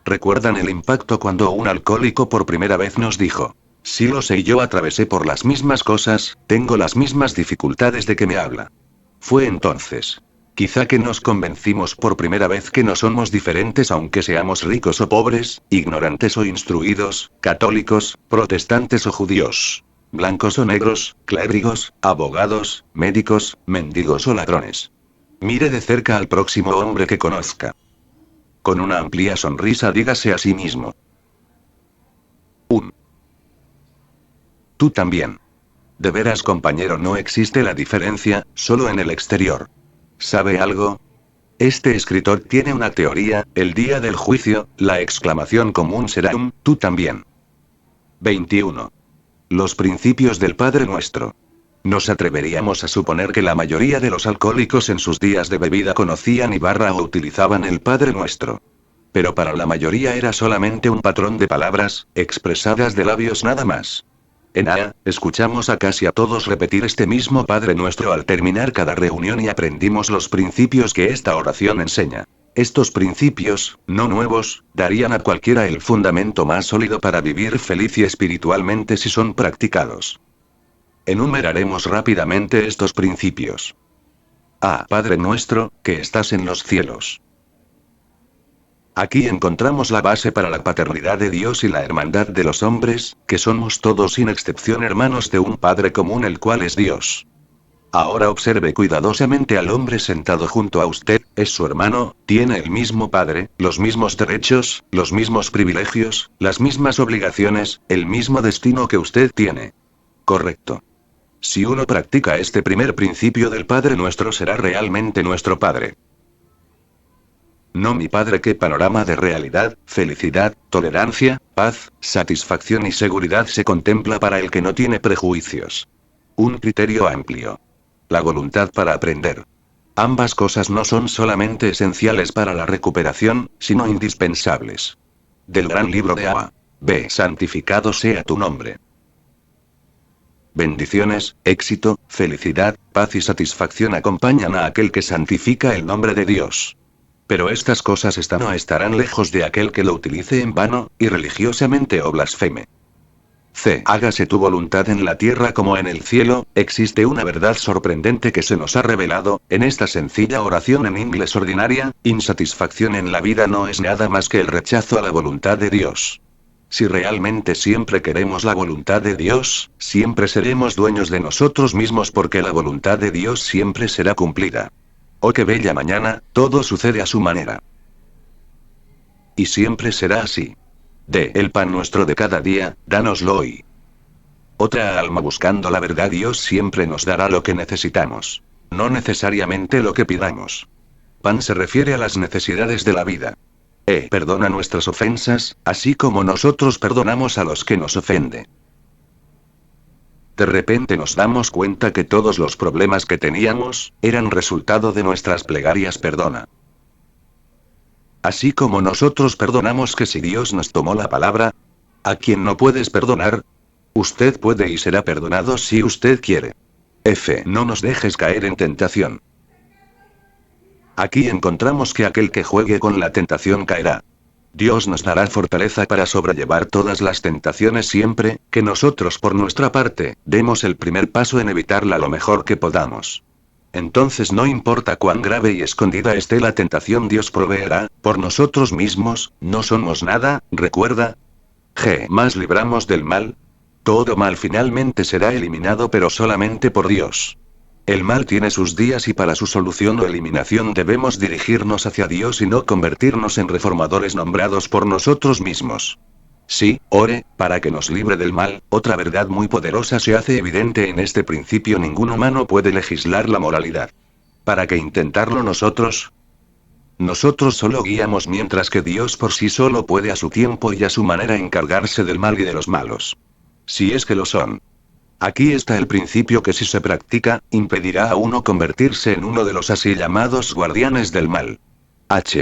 Speaker 1: ¿Recuerdan el impacto cuando un alcohólico por primera vez nos dijo: sí lo sé, yo atravesé por las mismas cosas, tengo las mismas dificultades de que me habla? Fue entonces. Quizá que nos convencimos por primera vez que no somos diferentes aunque seamos ricos o pobres, ignorantes o instruidos, católicos, protestantes o judíos, blancos o negros, clérigos, abogados, médicos, mendigos o ladrones. Mire de cerca al próximo hombre que conozca. Con una amplia sonrisa dígase a sí mismo: tú también. De veras, compañero, no existe la diferencia, solo en el exterior. ¿Sabe algo? Este escritor tiene una teoría: el día del juicio, la exclamación común será un tú también. 21. Los principios del Padre Nuestro. Nos atreveríamos a suponer que la mayoría de los alcohólicos en sus días de bebida conocían o utilizaban el Padre Nuestro. Pero para la mayoría era solamente un patrón de palabras, expresadas de labios nada más. En AA, escuchamos a casi a todos repetir este mismo Padre Nuestro al terminar cada reunión y aprendimos los principios que esta oración enseña. Estos principios, no nuevos, darían a cualquiera el fundamento más sólido para vivir feliz y espiritualmente si son practicados. Enumeraremos rápidamente estos principios. A. Padre nuestro, que estás en los cielos. Aquí encontramos la base para la paternidad de Dios y la hermandad de los hombres, que somos todos sin excepción hermanos de un Padre común, el cual es Dios. Ahora observe cuidadosamente al hombre sentado junto a usted, es su hermano, tiene el mismo Padre, los mismos derechos, los mismos privilegios, las mismas obligaciones, el mismo destino que usted tiene. Correcto. Si uno practica este primer principio del Padre Nuestro, será realmente nuestro Padre. No mi Padre, qué panorama de realidad, felicidad, tolerancia, paz, satisfacción y seguridad se contempla para el que no tiene prejuicios. Un criterio amplio. La voluntad para aprender. Ambas cosas no son solamente esenciales para la recuperación, sino indispensables. Del gran libro de AA. B. Santificado sea tu nombre. Bendiciones, éxito, felicidad, paz y satisfacción acompañan a aquel que santifica el nombre de Dios. Pero estas cosas están o estarán lejos de aquel que lo utilice en vano, irreligiosamente o blasfeme. C. Hágase tu voluntad en la tierra como en el cielo. Existe una verdad sorprendente que se nos ha revelado, en esta sencilla oración en inglés ordinaria: insatisfacción en la vida no es nada más que el rechazo a la voluntad de Dios. Si realmente siempre queremos la voluntad de Dios, siempre seremos dueños de nosotros mismos porque la voluntad de Dios siempre será cumplida. Oh, qué bella mañana, todo sucede a su manera. Y siempre será así. D. El pan nuestro de cada día, dánoslo hoy. Otra alma buscando la verdad, Dios siempre nos dará lo que necesitamos. No necesariamente lo que pidamos. Pan se refiere a las necesidades de la vida. Perdona nuestras ofensas, así como nosotros perdonamos a los que nos ofenden. De repente nos damos cuenta que todos los problemas que teníamos, eran resultado de nuestras plegarias perdona. Así como nosotros perdonamos, que si Dios nos tomó la palabra, ¿a quién no puedes perdonar? Usted puede y será perdonado si usted quiere. F. No nos dejes caer en tentación. Aquí encontramos que aquel que juegue con la tentación caerá. Dios nos dará fortaleza para sobrellevar todas las tentaciones siempre que nosotros por nuestra parte demos el primer paso en evitarla lo mejor que podamos. Entonces no importa cuán grave y escondida esté la tentación, Dios proveerá, por nosotros mismos, no somos nada, recuerda. Más libramos del mal. Todo mal finalmente será eliminado, pero solamente por Dios. El mal tiene sus días y para su solución o eliminación debemos dirigirnos hacia Dios y no convertirnos en reformadores nombrados por nosotros mismos. Sí, ore, para que nos libre del mal. Otra verdad muy poderosa se hace evidente en este principio: ningún humano puede legislar la moralidad. ¿Para qué intentarlo nosotros? Nosotros solo guiamos, mientras que Dios por sí solo puede a su tiempo y a su manera encargarse del mal y de los malos. Si es que lo son. Aquí está el principio que si se practica, impedirá a uno convertirse en uno de los así llamados guardianes del mal.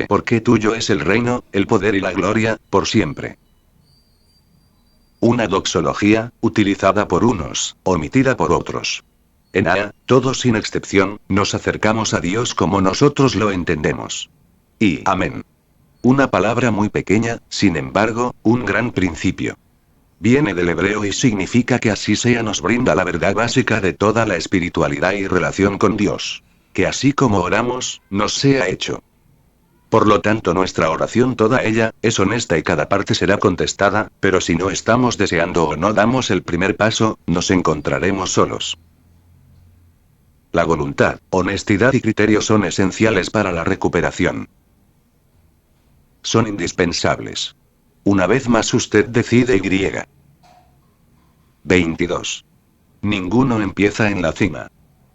Speaker 1: Porque tuyo es el reino, el poder y la gloria, por siempre. Una doxología, utilizada por unos, omitida por otros. En todos sin excepción, nos acercamos a Dios como nosotros lo entendemos. Y amén. Una palabra muy pequeña, sin embargo, un gran principio. Viene del hebreo y significa que así sea, nos brinda la verdad básica de toda la espiritualidad y relación con Dios. Que así como oramos, nos sea hecho. Por lo tanto, nuestra oración, toda ella, es honesta y cada parte será contestada, pero si no estamos deseando o no damos el primer paso, nos encontraremos solos. La voluntad, honestidad y criterio son esenciales para la recuperación. Son indispensables. Una vez más usted decide y. 22. Ninguno empieza en la cima.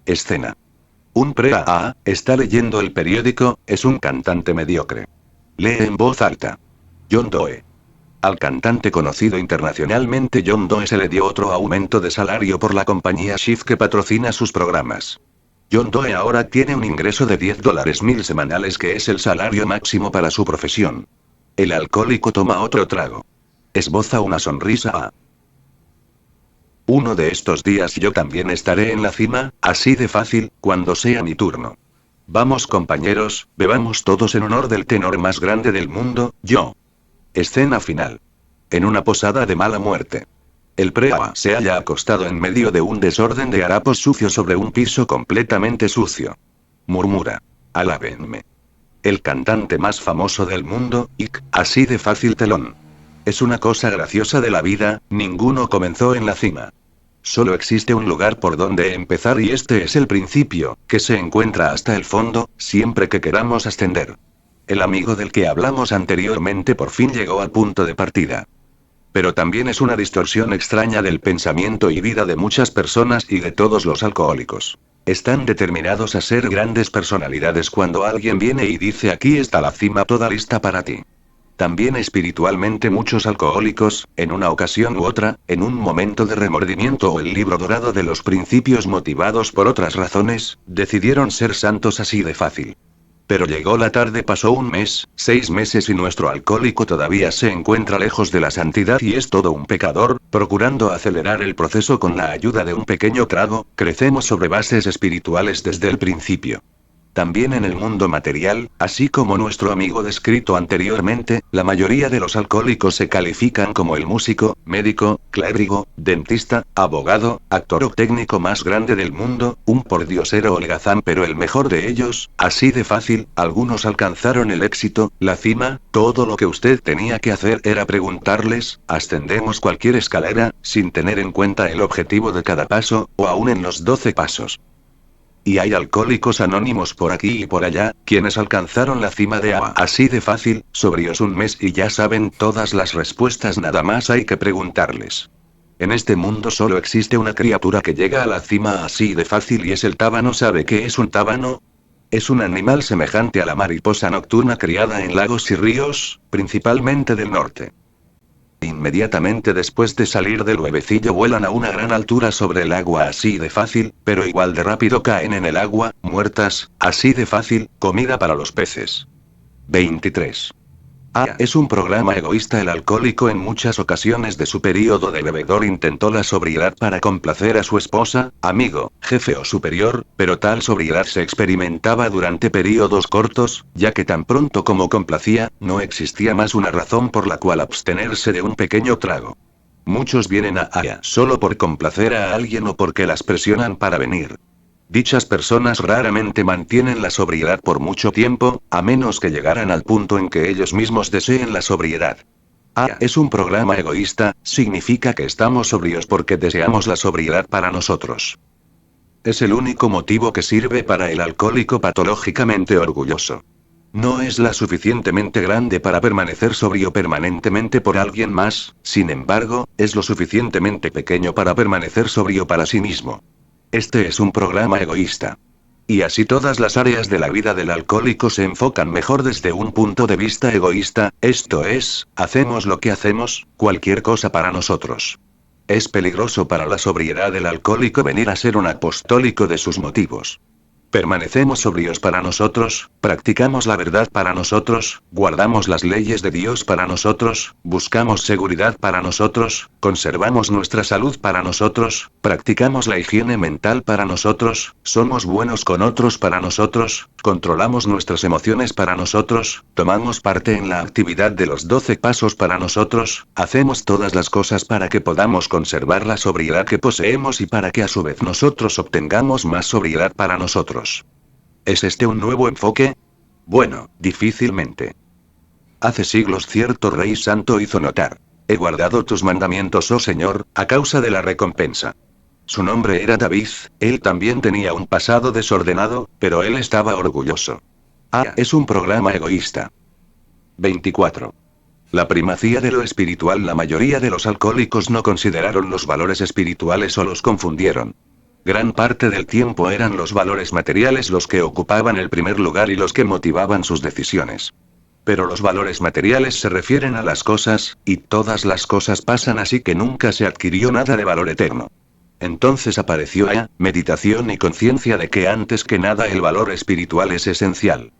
Speaker 1: Escena. Un pre-A está leyendo el periódico, es un cantante mediocre. Lee en voz alta. John Doe. Al cantante conocido internacionalmente John Doe se le dio otro aumento de salario por la compañía Shift que patrocina sus programas. John Doe ahora tiene un ingreso de $10,000 semanales, que es el salario máximo para su profesión. El alcohólico toma otro trago. Esboza una sonrisa. Uno de estos días yo también estaré en la cima, así de fácil, cuando sea mi turno. Vamos compañeros, bebamos todos en honor del tenor más grande del mundo, yo. Escena final. En una posada de mala muerte. El pre-A se halla acostado en medio de un desorden de harapos sucios sobre un piso completamente sucio. Murmura. Alábenme. El cantante más famoso del mundo, así de fácil telón. Es una cosa graciosa de la vida, ninguno comenzó en la cima. Solo existe un lugar por donde empezar y este es el principio, que se encuentra hasta el fondo, siempre que queramos ascender. El amigo del que hablamos anteriormente por fin llegó al punto de partida. Pero también es una distorsión extraña del pensamiento y vida de muchas personas y de todos los alcohólicos. Están determinados a ser grandes personalidades cuando alguien viene y dice: aquí está la cima toda lista para ti. También espiritualmente muchos alcohólicos, en una ocasión u otra, en un momento de remordimiento o el libro dorado de los principios motivados por otras razones, decidieron ser santos así de fácil. Pero llegó la tarde, pasó un mes, 6 meses y nuestro alcohólico todavía se encuentra lejos de la santidad y es todo un pecador, procurando acelerar el proceso con la ayuda de un pequeño trago. Crecemos sobre bases espirituales desde el principio. También en el mundo material, así como nuestro amigo descrito anteriormente, la mayoría de los alcohólicos se califican como el músico, médico, clérigo, dentista, abogado, actor o técnico más grande del mundo, un pordiosero holgazán, pero el mejor de ellos, así de fácil. Algunos alcanzaron el éxito, la cima. Todo lo que usted tenía que hacer era preguntarles: ¿ascendemos cualquier escalera, sin tener en cuenta el objetivo de cada paso, o aún en los 12 pasos? Y hay alcohólicos anónimos por aquí y por allá, quienes alcanzaron la cima de así de fácil, sobrios un mes y ya saben todas las respuestas, nada más hay que preguntarles. En este mundo solo existe una criatura que llega a la cima así de fácil y es el tábano. ¿Sabe qué es un tábano? Es un animal semejante a la mariposa nocturna criada en lagos y ríos, principalmente del norte. Inmediatamente después de salir del huevecillo vuelan a una gran altura sobre el agua así de fácil, pero igual de rápido caen en el agua, muertas, así de fácil, comida para los peces. 23. Es un programa egoísta. El alcohólico en muchas ocasiones de su periodo de bebedor intentó la sobriedad para complacer a su esposa, amigo, jefe o superior, pero tal sobriedad se experimentaba durante periodos cortos, ya que tan pronto como complacía, no existía más una razón por la cual abstenerse de un pequeño trago. Muchos vienen a Aya solo por complacer a alguien o porque las presionan para venir. Dichas personas raramente mantienen la sobriedad por mucho tiempo, a menos que llegaran al punto en que ellos mismos deseen la sobriedad. Es un programa egoísta, significa que estamos sobrios porque deseamos la sobriedad para nosotros. Es el único motivo que sirve para el alcohólico patológicamente orgulloso. No es la suficientemente grande para permanecer sobrio permanentemente por alguien más, sin embargo, es lo suficientemente pequeño para permanecer sobrio para sí mismo. Este es un programa egoísta. Y así todas las áreas de la vida del alcohólico se enfocan mejor desde un punto de vista egoísta, esto es, hacemos lo que hacemos, cualquier cosa para nosotros. Es peligroso para la sobriedad del alcohólico venir a ser un apostólico de sus motivos. Permanecemos sobrios para nosotros, practicamos la verdad para nosotros, guardamos las leyes de Dios para nosotros, buscamos seguridad para nosotros, conservamos nuestra salud para nosotros, practicamos la higiene mental para nosotros, somos buenos con otros para nosotros, controlamos nuestras emociones para nosotros, tomamos parte en la actividad de los 12 pasos para nosotros, hacemos todas las cosas para que podamos conservar la sobriedad que poseemos y para que a su vez nosotros obtengamos más sobriedad para nosotros. ¿Es este un nuevo enfoque? Bueno, difícilmente. Hace siglos cierto rey santo hizo notar: he guardado tus mandamientos, oh Señor, a causa de la recompensa. Su nombre era David, él también tenía un pasado desordenado, pero él estaba orgulloso. Es un programa egoísta. 24. La primacía de lo espiritual. La mayoría de los alcohólicos no consideraron los valores espirituales o los confundieron. Gran parte del tiempo eran los valores materiales los que ocupaban el primer lugar y los que motivaban sus decisiones. Pero los valores materiales se refieren a las cosas, y todas las cosas pasan, así que nunca se adquirió nada de valor eterno. Entonces apareció meditación y conciencia de que antes que nada el valor espiritual es esencial.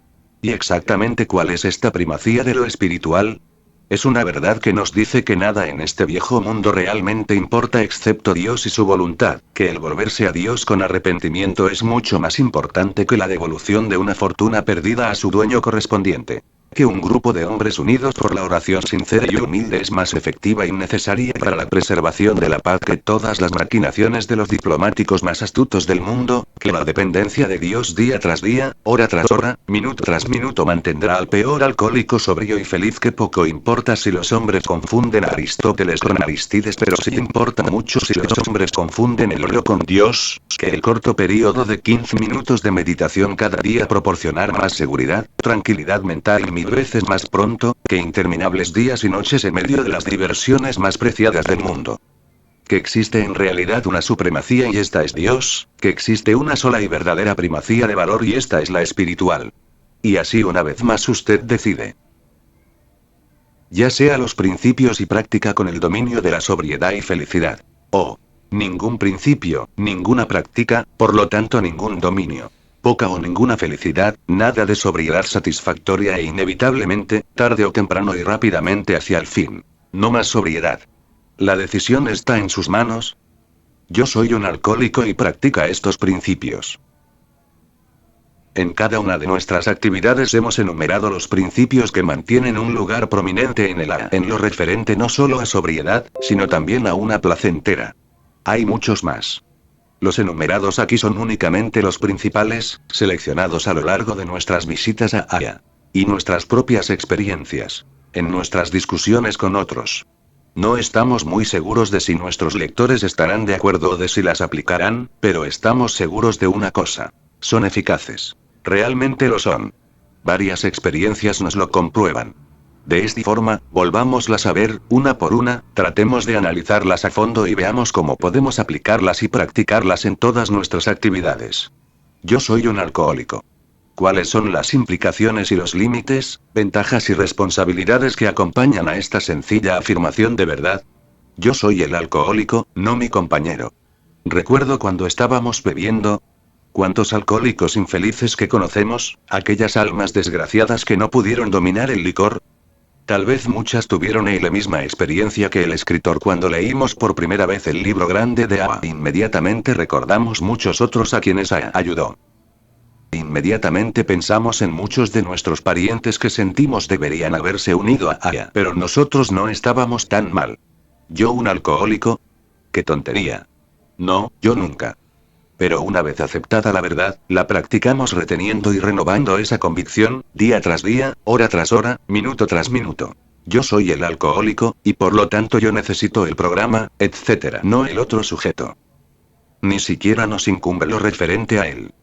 Speaker 1: ¿Y exactamente cuál es esta primacía de lo espiritual? Es una verdad que nos dice que nada en este viejo mundo realmente importa excepto Dios y su voluntad, que el volverse a Dios con arrepentimiento es mucho más importante que la devolución de una fortuna perdida a su dueño correspondiente. Que un grupo de hombres unidos por la oración sincera y humilde es más efectiva y necesaria para la preservación de la paz que todas las maquinaciones de los diplomáticos más astutos del mundo, que la dependencia de Dios día tras día, hora tras hora, minuto tras minuto mantendrá al peor alcohólico sobrio y feliz. Que poco importa si los hombres confunden a Aristóteles con Aristides, pero sí importa mucho si los hombres confunden el oro con Dios, que el corto periodo de 15 minutos de meditación cada día proporcionará más seguridad, tranquilidad mental y 1000 veces más pronto, que interminables días y noches en medio de las diversiones más preciadas del mundo. Que existe en realidad una supremacía y esta es Dios, que existe una sola y verdadera primacía de valor y esta es la espiritual. Y así una vez más usted decide. Ya sea los principios y práctica con el dominio de la sobriedad y felicidad. O ningún principio, ninguna práctica, por lo tanto ningún dominio. Poca o ninguna felicidad, nada de sobriedad satisfactoria e inevitablemente, tarde o temprano y rápidamente hacia el fin. No más sobriedad. La decisión está en sus manos. Yo soy un alcohólico y practica estos principios. En cada una de nuestras actividades hemos enumerado los principios que mantienen un lugar prominente en lo referente no solo a sobriedad, sino también a una placentera. Hay muchos más. Los enumerados aquí son únicamente los principales, seleccionados a lo largo de nuestras visitas a Aya. Y nuestras propias experiencias. En nuestras discusiones con otros. No estamos muy seguros de si nuestros lectores estarán de acuerdo o de si las aplicarán, pero estamos seguros de una cosa. Son eficaces. Realmente lo son. Varias experiencias nos lo comprueban. De esta forma, volvámoslas a ver, una por una, tratemos de analizarlas a fondo y veamos cómo podemos aplicarlas y practicarlas en todas nuestras actividades. Yo soy un alcohólico. ¿Cuáles son las implicaciones y los límites, ventajas y responsabilidades que acompañan a esta sencilla afirmación de verdad? Yo soy el alcohólico, no mi compañero. Recuerdo cuando estábamos bebiendo. ¿Cuántos alcohólicos infelices que conocemos, aquellas almas desgraciadas que no pudieron dominar el licor? Tal vez muchas tuvieron la misma experiencia que el escritor cuando leímos por primera vez el libro grande de A. Inmediatamente recordamos muchos otros a quienes A ayudó. Inmediatamente pensamos en muchos de nuestros parientes que sentimos deberían haberse unido a Aya, pero nosotros no estábamos tan mal. ¿Yo un alcohólico? ¡Qué tontería! No, yo nunca. Pero una vez aceptada la verdad, la practicamos reteniendo y renovando esa convicción, día tras día, hora tras hora, minuto tras minuto. Yo soy el alcohólico, y por lo tanto yo necesito el programa, etc. No el otro sujeto. Ni siquiera nos incumbe lo referente a él.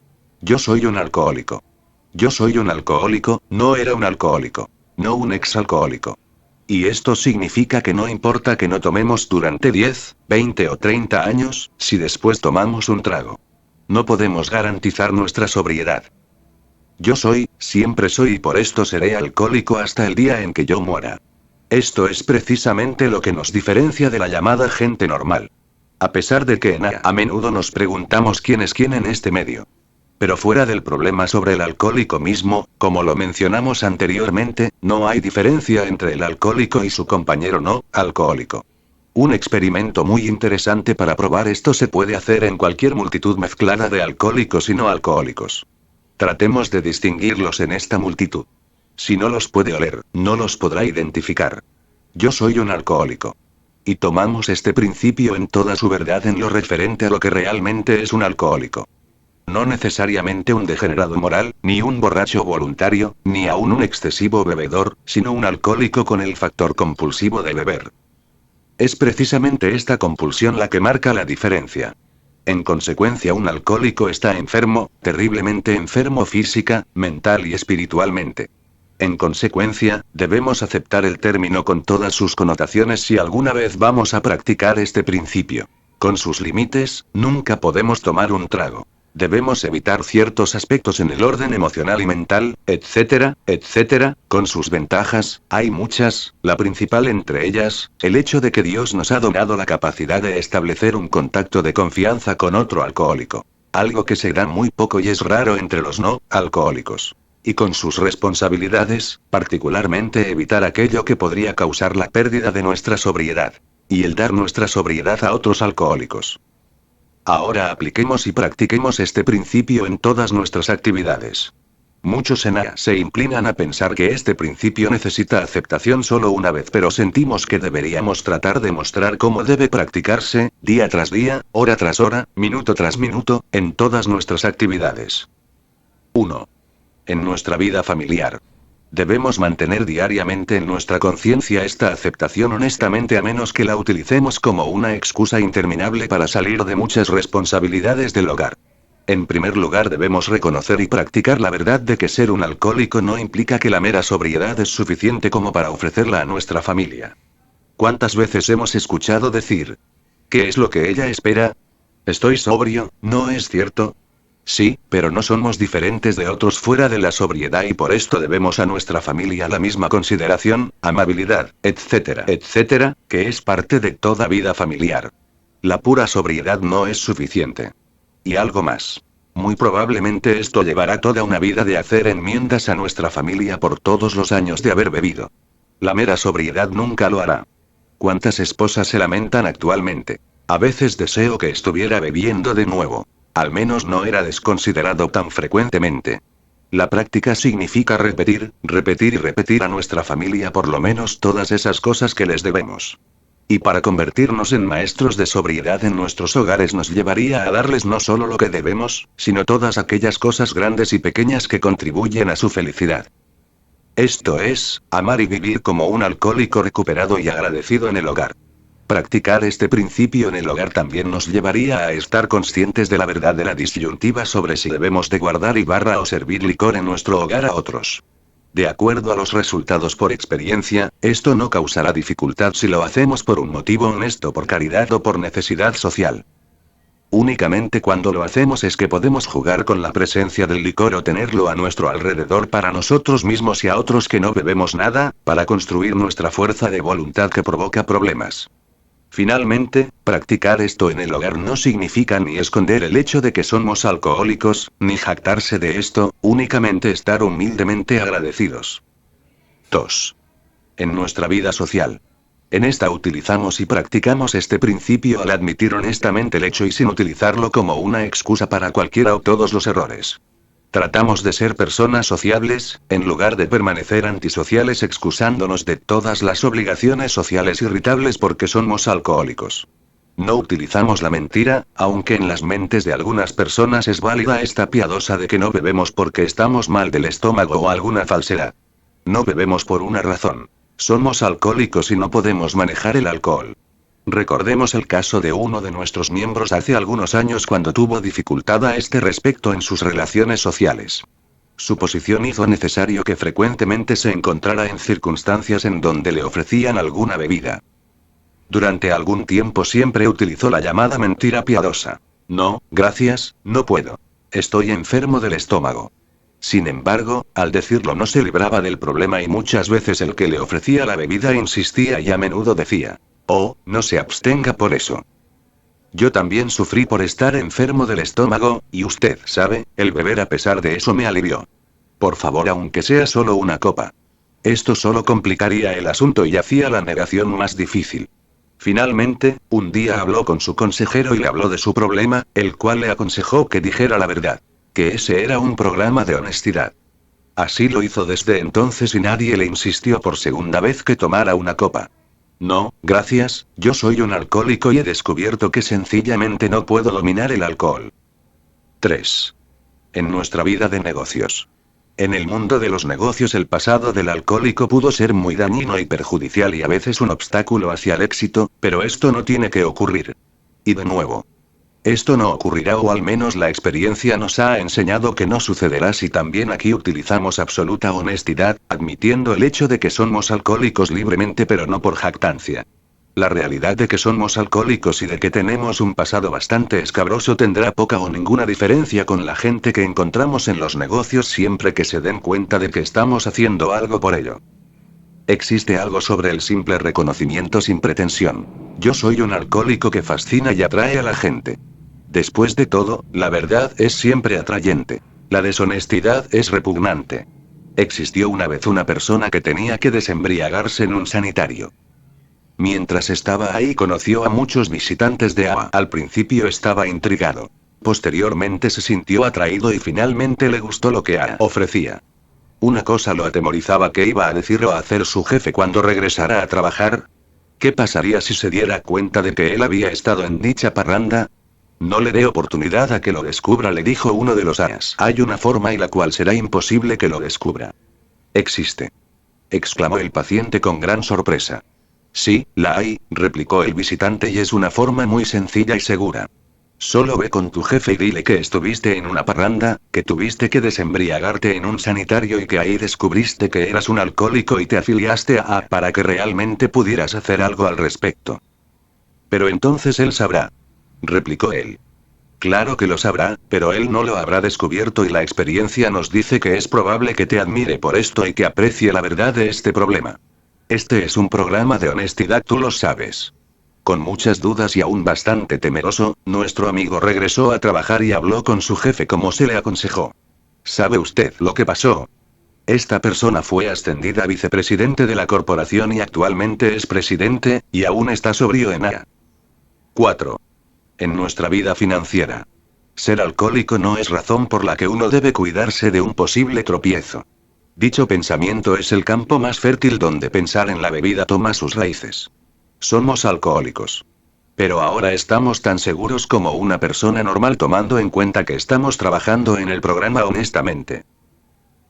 Speaker 1: Yo soy un alcohólico. Yo soy un alcohólico, no era un alcohólico. No un exalcohólico. Y esto significa que no importa que no tomemos durante 10, 20 o 30 años, si después tomamos un trago. No podemos garantizar nuestra sobriedad. Yo soy, siempre soy y por esto seré alcohólico hasta el día en que yo muera. Esto es precisamente lo que nos diferencia de la llamada gente normal. A pesar de que a menudo nos preguntamos quién es quién en este medio. Pero fuera del problema sobre el alcohólico mismo, como lo mencionamos anteriormente, no hay diferencia entre el alcohólico y su compañero no alcohólico. Un experimento muy interesante para probar esto se puede hacer en cualquier multitud mezclada de alcohólicos y no alcohólicos. Tratemos de distinguirlos en esta multitud. Si no los puede oler, no los podrá identificar. Yo soy un alcohólico. Y tomamos este principio en toda su verdad en lo referente a lo que realmente es un alcohólico. No necesariamente un degenerado moral, ni un borracho voluntario, ni aún un excesivo bebedor, sino un alcohólico con el factor compulsivo de beber. Es precisamente esta compulsión la que marca la diferencia. En consecuencia, un alcohólico está enfermo, terriblemente enfermo física, mental y espiritualmente. En consecuencia, debemos aceptar el término con todas sus connotaciones si alguna vez vamos a practicar este principio. Con sus límites, nunca podemos tomar un trago. Debemos evitar ciertos aspectos en el orden emocional y mental, etcétera, etcétera, con sus ventajas, hay muchas, la principal entre ellas, el hecho de que Dios nos ha donado la capacidad de establecer un contacto de confianza con otro alcohólico. Algo que se da muy poco y es raro entre los no alcohólicos. Y con sus responsabilidades, particularmente evitar aquello que podría causar la pérdida de nuestra sobriedad. Y el dar nuestra sobriedad a otros alcohólicos. Ahora apliquemos y practiquemos este principio en todas nuestras actividades. Muchos en A se inclinan a pensar que este principio necesita aceptación solo una vez, pero sentimos que deberíamos tratar de mostrar cómo debe practicarse, día tras día, hora tras hora, minuto tras minuto, en todas nuestras actividades. 1. En nuestra vida familiar. Debemos mantener diariamente en nuestra conciencia esta aceptación honestamente a menos que la utilicemos como una excusa interminable para salir de muchas responsabilidades del hogar. En primer lugar debemos reconocer y practicar la verdad de que ser un alcohólico no implica que la mera sobriedad es suficiente como para ofrecerla a nuestra familia. ¿Cuántas veces hemos escuchado decir? ¿Qué es lo que ella espera? ¿Estoy sobrio? ¿No es cierto? Sí, pero no somos diferentes de otros fuera de la sobriedad y por esto debemos a nuestra familia la misma consideración, amabilidad, etcétera, etcétera, que es parte de toda vida familiar. La pura sobriedad no es suficiente. Y algo más. Muy probablemente esto llevará toda una vida de hacer enmiendas a nuestra familia por todos los años de haber bebido. La mera sobriedad nunca lo hará. ¿Cuántas esposas se lamentan actualmente? A veces deseo que estuviera bebiendo de nuevo. Al menos no era desconsiderado tan frecuentemente. La práctica significa repetir, repetir y repetir a nuestra familia por lo menos todas esas cosas que les debemos. Y para convertirnos en maestros de sobriedad en nuestros hogares nos llevaría a darles no solo lo que debemos, sino todas aquellas cosas grandes y pequeñas que contribuyen a su felicidad. Esto es, amar y vivir como un alcohólico recuperado y agradecido en el hogar. Practicar este principio en el hogar también nos llevaría a estar conscientes de la verdad de la disyuntiva sobre si debemos de guardar y barra o servir licor en nuestro hogar a otros. De acuerdo a los resultados por experiencia, esto no causará dificultad si lo hacemos por un motivo honesto, por caridad o por necesidad social. Únicamente cuando lo hacemos es que podemos jugar con la presencia del licor o tenerlo a nuestro alrededor para nosotros mismos y a otros que no bebemos nada, para construir nuestra fuerza de voluntad que provoca problemas. Finalmente, practicar esto en el hogar no significa ni esconder el hecho de que somos alcohólicos, ni jactarse de esto, únicamente estar humildemente agradecidos. 2. En nuestra vida social. En esta utilizamos y practicamos este principio al admitir honestamente el hecho y sin utilizarlo como una excusa para cualquiera o todos los errores. Tratamos de ser personas sociables, en lugar de permanecer antisociales excusándonos de todas las obligaciones sociales irritables porque somos alcohólicos. No utilizamos la mentira, aunque en las mentes de algunas personas es válida esta piadosa de que no bebemos porque estamos mal del estómago o alguna falsedad. No bebemos por una razón. Somos alcohólicos y no podemos manejar el alcohol. Recordemos el caso de uno de nuestros miembros hace algunos años cuando tuvo dificultad a este respecto en sus relaciones sociales. Su posición hizo necesario que frecuentemente se encontrara en circunstancias en donde le ofrecían alguna bebida. Durante algún tiempo siempre utilizó la llamada mentira piadosa. No, gracias, no puedo. Estoy enfermo del estómago. Sin embargo, al decirlo no se libraba del problema y muchas veces el que le ofrecía la bebida insistía y a menudo decía, oh, no se abstenga por eso. Yo también sufrí por estar enfermo del estómago, y usted sabe, el beber a pesar de eso me alivió. Por favor, aunque sea solo una copa. Esto solo complicaría el asunto y hacía la negación más difícil. Finalmente, un día habló con su consejero y le habló de su problema, el cual le aconsejó que dijera la verdad. Que ese era un programa de honestidad. Así lo hizo desde entonces y nadie le insistió por segunda vez que tomara una copa. No, gracias, yo soy un alcohólico y he descubierto que sencillamente no puedo dominar el alcohol. 3. En nuestra vida de negocios. En el mundo de los negocios el pasado del alcohólico pudo ser muy dañino y perjudicial y a veces un obstáculo hacia el éxito, pero esto no tiene que ocurrir. Y de nuevo. Esto no ocurrirá o al menos la experiencia nos ha enseñado que no sucederá si también aquí utilizamos absoluta honestidad, admitiendo el hecho de que somos alcohólicos libremente pero no por jactancia. La realidad de que somos alcohólicos y de que tenemos un pasado bastante escabroso tendrá poca o ninguna diferencia con la gente que encontramos en los negocios siempre que se den cuenta de que estamos haciendo algo por ello. Existe algo sobre el simple reconocimiento sin pretensión. Yo soy un alcohólico que fascina y atrae a la gente. Después de todo, la verdad es siempre atrayente. La deshonestidad es repugnante. Existió una vez una persona que tenía que desembriagarse en un sanitario. Mientras estaba ahí conoció a muchos visitantes de agua. Al principio estaba intrigado. Posteriormente se sintió atraído y finalmente le gustó lo que ofrecía. Una cosa lo atemorizaba: ¿qué iba a decir o a hacer su jefe cuando regresara a trabajar? ¿Qué pasaría si se diera cuenta de que él había estado en dicha parranda? No le dé oportunidad a que lo descubra, le dijo uno de los ayas. Hay una forma y la cual será imposible que lo descubra. Existe. Exclamó el paciente con gran sorpresa. Sí, la hay, replicó el visitante, y es una forma muy sencilla y segura. Solo ve con tu jefe y dile que estuviste en una parranda, que tuviste que desembriagarte en un sanitario y que ahí descubriste que eras un alcohólico y te afiliaste a para que realmente pudieras hacer algo al respecto. Pero entonces él sabrá, replicó él. Claro que lo sabrá, pero él no lo habrá descubierto y la experiencia nos dice que es probable que te admire por esto y que aprecie la verdad de este problema. Este es un programa de honestidad, tú lo sabes. Con muchas dudas y aún bastante temeroso, nuestro amigo regresó a trabajar y habló con su jefe como se le aconsejó. ¿Sabe usted lo que pasó? Esta persona fue ascendida a vicepresidente de la corporación y actualmente es presidente, y aún está sobrio en A. 4. En nuestra vida financiera. Ser alcohólico no es razón por la que uno debe cuidarse de un posible tropiezo. Dicho pensamiento es el campo más fértil donde pensar en la bebida toma sus raíces. Somos alcohólicos. Pero ahora estamos tan seguros como una persona normal tomando en cuenta que estamos trabajando en el programa honestamente.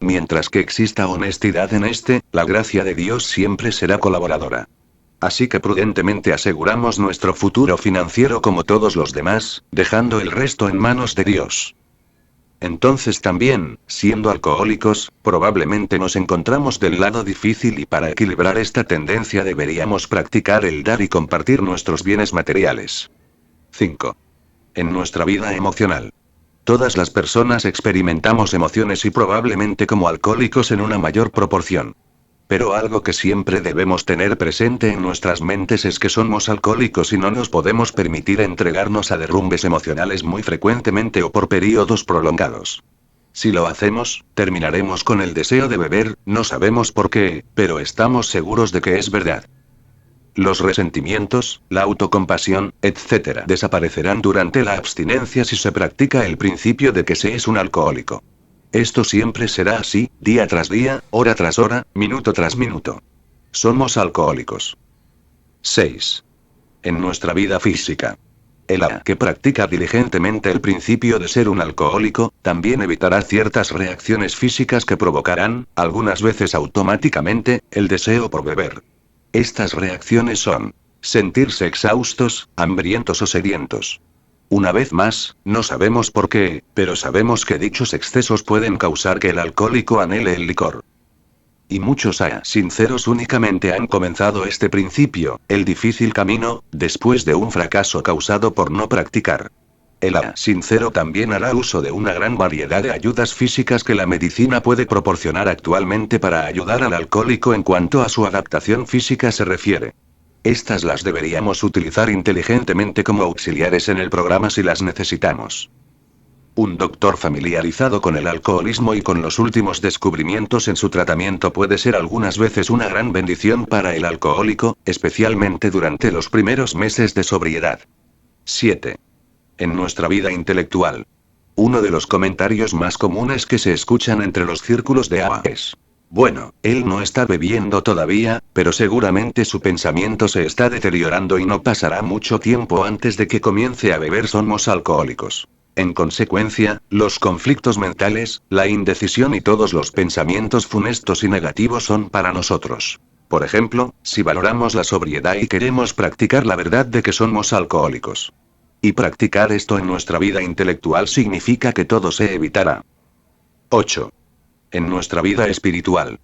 Speaker 1: Mientras que exista honestidad en la gracia de Dios siempre será colaboradora. Así que prudentemente aseguramos nuestro futuro financiero como todos los demás, dejando el resto en manos de Dios. Entonces también, siendo alcohólicos, probablemente nos encontramos del lado difícil y para equilibrar esta tendencia deberíamos practicar el dar y compartir nuestros bienes materiales. 5. En nuestra vida emocional. Todas las personas experimentamos emociones y probablemente como alcohólicos en una mayor proporción. Pero algo que siempre debemos tener presente en nuestras mentes es que somos alcohólicos y no nos podemos permitir entregarnos a derrumbes emocionales muy frecuentemente o por períodos prolongados. Si lo hacemos, terminaremos con el deseo de beber, no sabemos por qué, pero estamos seguros de que es verdad. Los resentimientos, la autocompasión, etc. desaparecerán durante la abstinencia si se practica el principio de que se es un alcohólico. Esto siempre será así, día tras día, hora tras hora, minuto tras minuto. Somos alcohólicos. 6. En nuestra vida física. El que practica diligentemente el principio de ser un alcohólico, también evitará ciertas reacciones físicas que provocarán, algunas veces automáticamente, el deseo por beber. Estas reacciones son: sentirse exhaustos, hambrientos o sedientos. Una vez más, no sabemos por qué, pero sabemos que dichos excesos pueden causar que el alcohólico anhele el licor. Y muchos sinceros únicamente han comenzado este principio, el difícil camino, después de un fracaso causado por no practicar. El sincero también hará uso de una gran variedad de ayudas físicas que la medicina puede proporcionar actualmente para ayudar al alcohólico en cuanto a su adaptación física se refiere. Estas las deberíamos utilizar inteligentemente como auxiliares en el programa si las necesitamos. Un doctor familiarizado con el alcoholismo y con los últimos descubrimientos en su tratamiento puede ser algunas veces una gran bendición para el alcohólico, especialmente durante los primeros meses de sobriedad. 7. En nuestra vida intelectual. Uno de los comentarios más comunes que se escuchan entre los círculos de AA es: bueno, él no está bebiendo todavía, pero seguramente su pensamiento se está deteriorando y no pasará mucho tiempo antes de que comience a beber. Somos alcohólicos. En consecuencia, los conflictos mentales, la indecisión y todos los pensamientos funestos y negativos son para nosotros. Por ejemplo, si valoramos la sobriedad y queremos practicar la verdad de que somos alcohólicos. Y practicar esto en nuestra vida intelectual significa que todo se evitará. 8. En nuestra vida espiritual.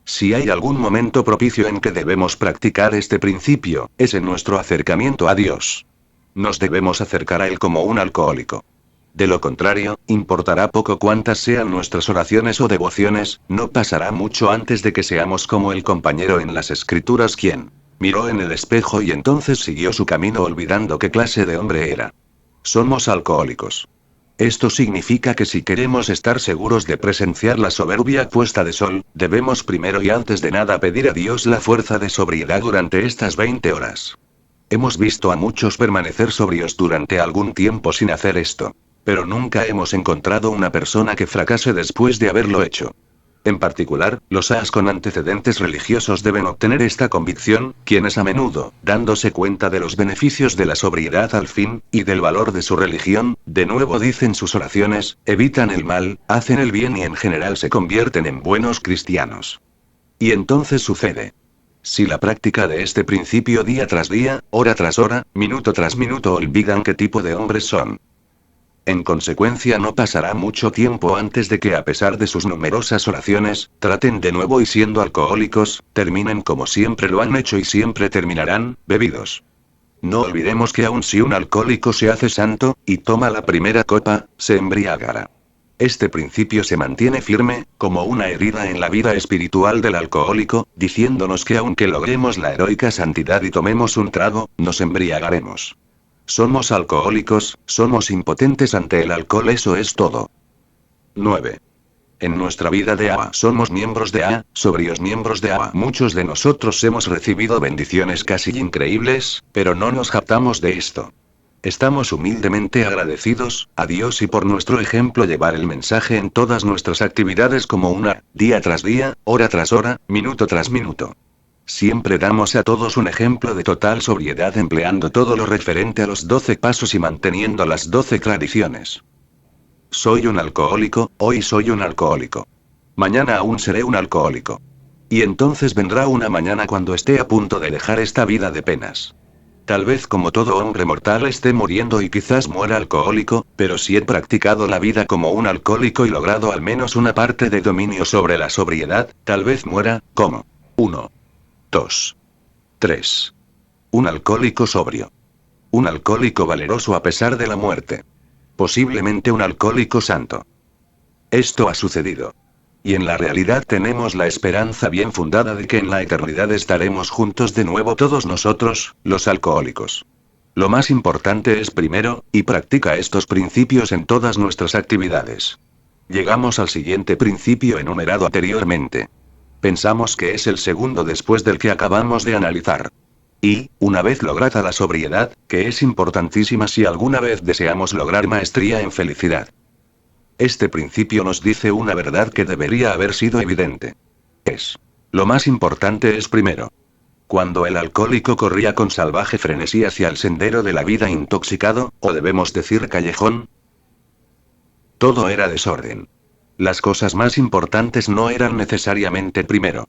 Speaker 1: Si hay algún momento propicio en que debemos practicar este principio, es en nuestro acercamiento a Dios. Nos debemos acercar a Él como un alcohólico. De lo contrario, importará poco cuántas sean nuestras oraciones o devociones, no pasará mucho antes de que seamos como el compañero en las escrituras quien miró en el espejo y entonces siguió su camino olvidando qué clase de hombre era. Somos alcohólicos. Esto significa que si queremos estar seguros de presenciar la soberbia puesta de sol, debemos primero y antes de nada pedir a Dios la fuerza de sobriedad durante estas 20 horas. Hemos visto a muchos permanecer sobrios durante algún tiempo sin hacer esto. Pero nunca hemos encontrado una persona que fracase después de haberlo hecho. En particular, los AAs con antecedentes religiosos deben obtener esta convicción, quienes a menudo, dándose cuenta de los beneficios de la sobriedad al fin, y del valor de su religión, de nuevo dicen sus oraciones, evitan el mal, hacen el bien y en general se convierten en buenos cristianos. Y entonces sucede. Si la práctica de este principio día tras día, hora tras hora, minuto tras minuto olvidan qué tipo de hombres son. En consecuencia no pasará mucho tiempo antes de que a pesar de sus numerosas oraciones, traten de nuevo y siendo alcohólicos, terminen como siempre lo han hecho y siempre terminarán, bebidos. No olvidemos que aun si un alcohólico se hace santo, y toma la primera copa, se embriagará. Este principio se mantiene firme, como una herida en la vida espiritual del alcohólico, diciéndonos que aunque logremos la heroica santidad y tomemos un trago, nos embriagaremos. Somos alcohólicos, somos impotentes ante el alcohol, eso es todo. 9. En nuestra vida de AA somos miembros de AA, sobrios miembros de AA. Muchos de nosotros hemos recibido bendiciones casi increíbles, pero no nos jactamos de esto. Estamos humildemente agradecidos a Dios y por nuestro ejemplo llevar el mensaje en todas nuestras actividades como una, día tras día, hora tras hora, minuto tras minuto. Siempre damos a todos un ejemplo de total sobriedad empleando todo lo referente a los 12 pasos y manteniendo las 12 tradiciones. Soy un alcohólico, hoy soy un alcohólico. Mañana aún seré un alcohólico. Y entonces vendrá una mañana cuando esté a punto de dejar esta vida de penas. Tal vez como todo hombre mortal esté muriendo y quizás muera alcohólico, pero si he practicado la vida como un alcohólico y logrado al menos una parte de dominio sobre la sobriedad, tal vez muera, como 1. 2. 3. Un alcohólico sobrio. Un alcohólico valeroso a pesar de la muerte. Posiblemente un alcohólico santo. Esto ha sucedido. Y en la realidad tenemos la esperanza bien fundada de que en la eternidad estaremos juntos de nuevo todos nosotros, los alcohólicos. Lo más importante es primero, y practica estos principios en todas nuestras actividades. Llegamos al siguiente principio enumerado anteriormente. Pensamos que es el segundo después del que acabamos de analizar. Y, una vez lograda la sobriedad, que es importantísima si alguna vez deseamos lograr maestría en felicidad. Este principio nos dice una verdad que debería haber sido evidente. Lo más importante es primero. Cuando el alcohólico corría con salvaje frenesí hacia el sendero de la vida intoxicado, o debemos decir callejón, todo era desorden. Las cosas más importantes no eran necesariamente primero.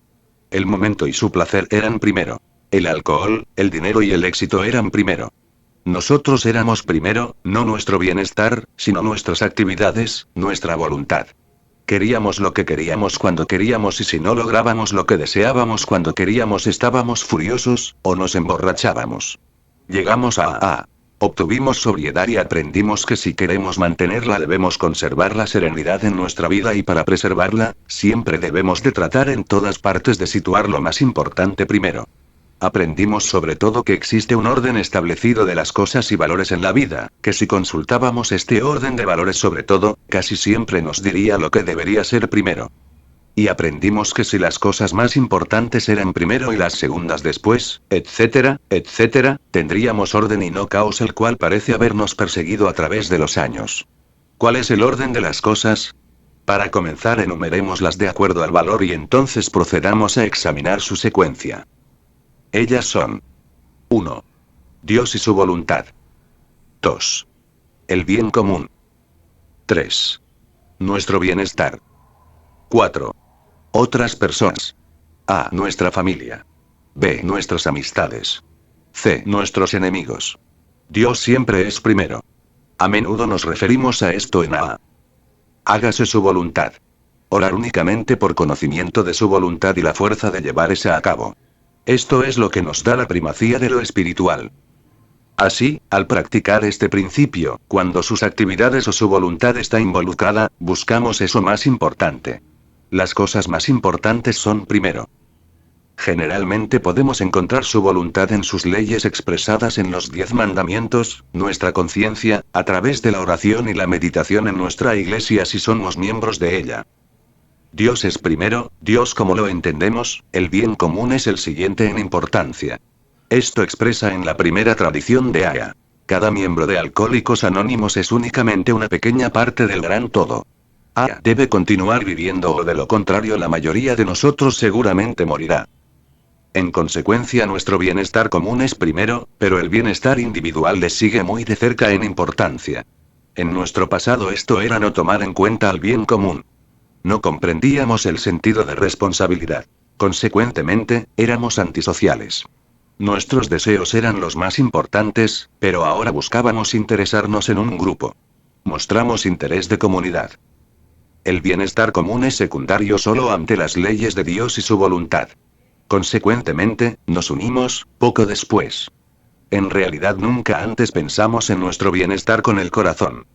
Speaker 1: El momento y su placer eran primero. El alcohol, el dinero y el éxito eran primero. Nosotros éramos primero, no nuestro bienestar, sino nuestras actividades, nuestra voluntad. Queríamos lo que queríamos cuando queríamos y si no lográbamos lo que deseábamos cuando queríamos estábamos furiosos, o nos emborrachábamos. Llegamos a obtuvimos sobriedad y aprendimos que si queremos mantenerla debemos conservar la serenidad en nuestra vida y para preservarla, siempre debemos de tratar en todas partes de situar lo más importante primero. Aprendimos sobre todo que existe un orden establecido de las cosas y valores en la vida, que si consultábamos este orden de valores sobre todo, casi siempre nos diría lo que debería ser primero. Y aprendimos que si las cosas más importantes eran primero y las segundas después, etcétera, etcétera, tendríamos orden y no caos el cual parece habernos perseguido a través de los años. ¿Cuál es el orden de las cosas? Para comenzar enumerémoslas de acuerdo al valor y entonces procedamos a examinar su secuencia. Ellas son 1. Dios y su voluntad. 2. El bien común. 3. Nuestro bienestar. 4. Otras personas. A. Nuestra familia. B. Nuestras amistades. C. Nuestros enemigos. Dios siempre es primero. A menudo nos referimos a esto en A. Hágase su voluntad. Orar únicamente por conocimiento de su voluntad y la fuerza de llevar esa a cabo. Esto es lo que nos da la primacía de lo espiritual. Así, al practicar este principio, cuando sus actividades o su voluntad está involucrada, buscamos eso más importante. Las cosas más importantes son primero. Generalmente podemos encontrar su voluntad en sus leyes expresadas en los 10 mandamientos, nuestra conciencia, a través de la oración y la meditación en nuestra iglesia si somos miembros de ella. Dios es primero, Dios como lo entendemos, el bien común es el siguiente en importancia. Esto expresa en la primera tradición de AA. Cada miembro de Alcohólicos Anónimos es únicamente una pequeña parte del gran todo. AA debe continuar viviendo o de lo contrario la mayoría de nosotros seguramente morirá. En consecuencia nuestro bienestar común es primero, pero el bienestar individual le sigue muy de cerca en importancia. En nuestro pasado esto era no tomar en cuenta al bien común. No comprendíamos el sentido de responsabilidad. Consecuentemente, éramos antisociales. Nuestros deseos eran los más importantes, pero ahora buscábamos interesarnos en un grupo. Mostramos interés de comunidad. El bienestar común es secundario solo ante las leyes de Dios y su voluntad. Consecuentemente, nos unimos, poco después. En realidad nunca antes pensamos en nuestro bienestar con el corazón.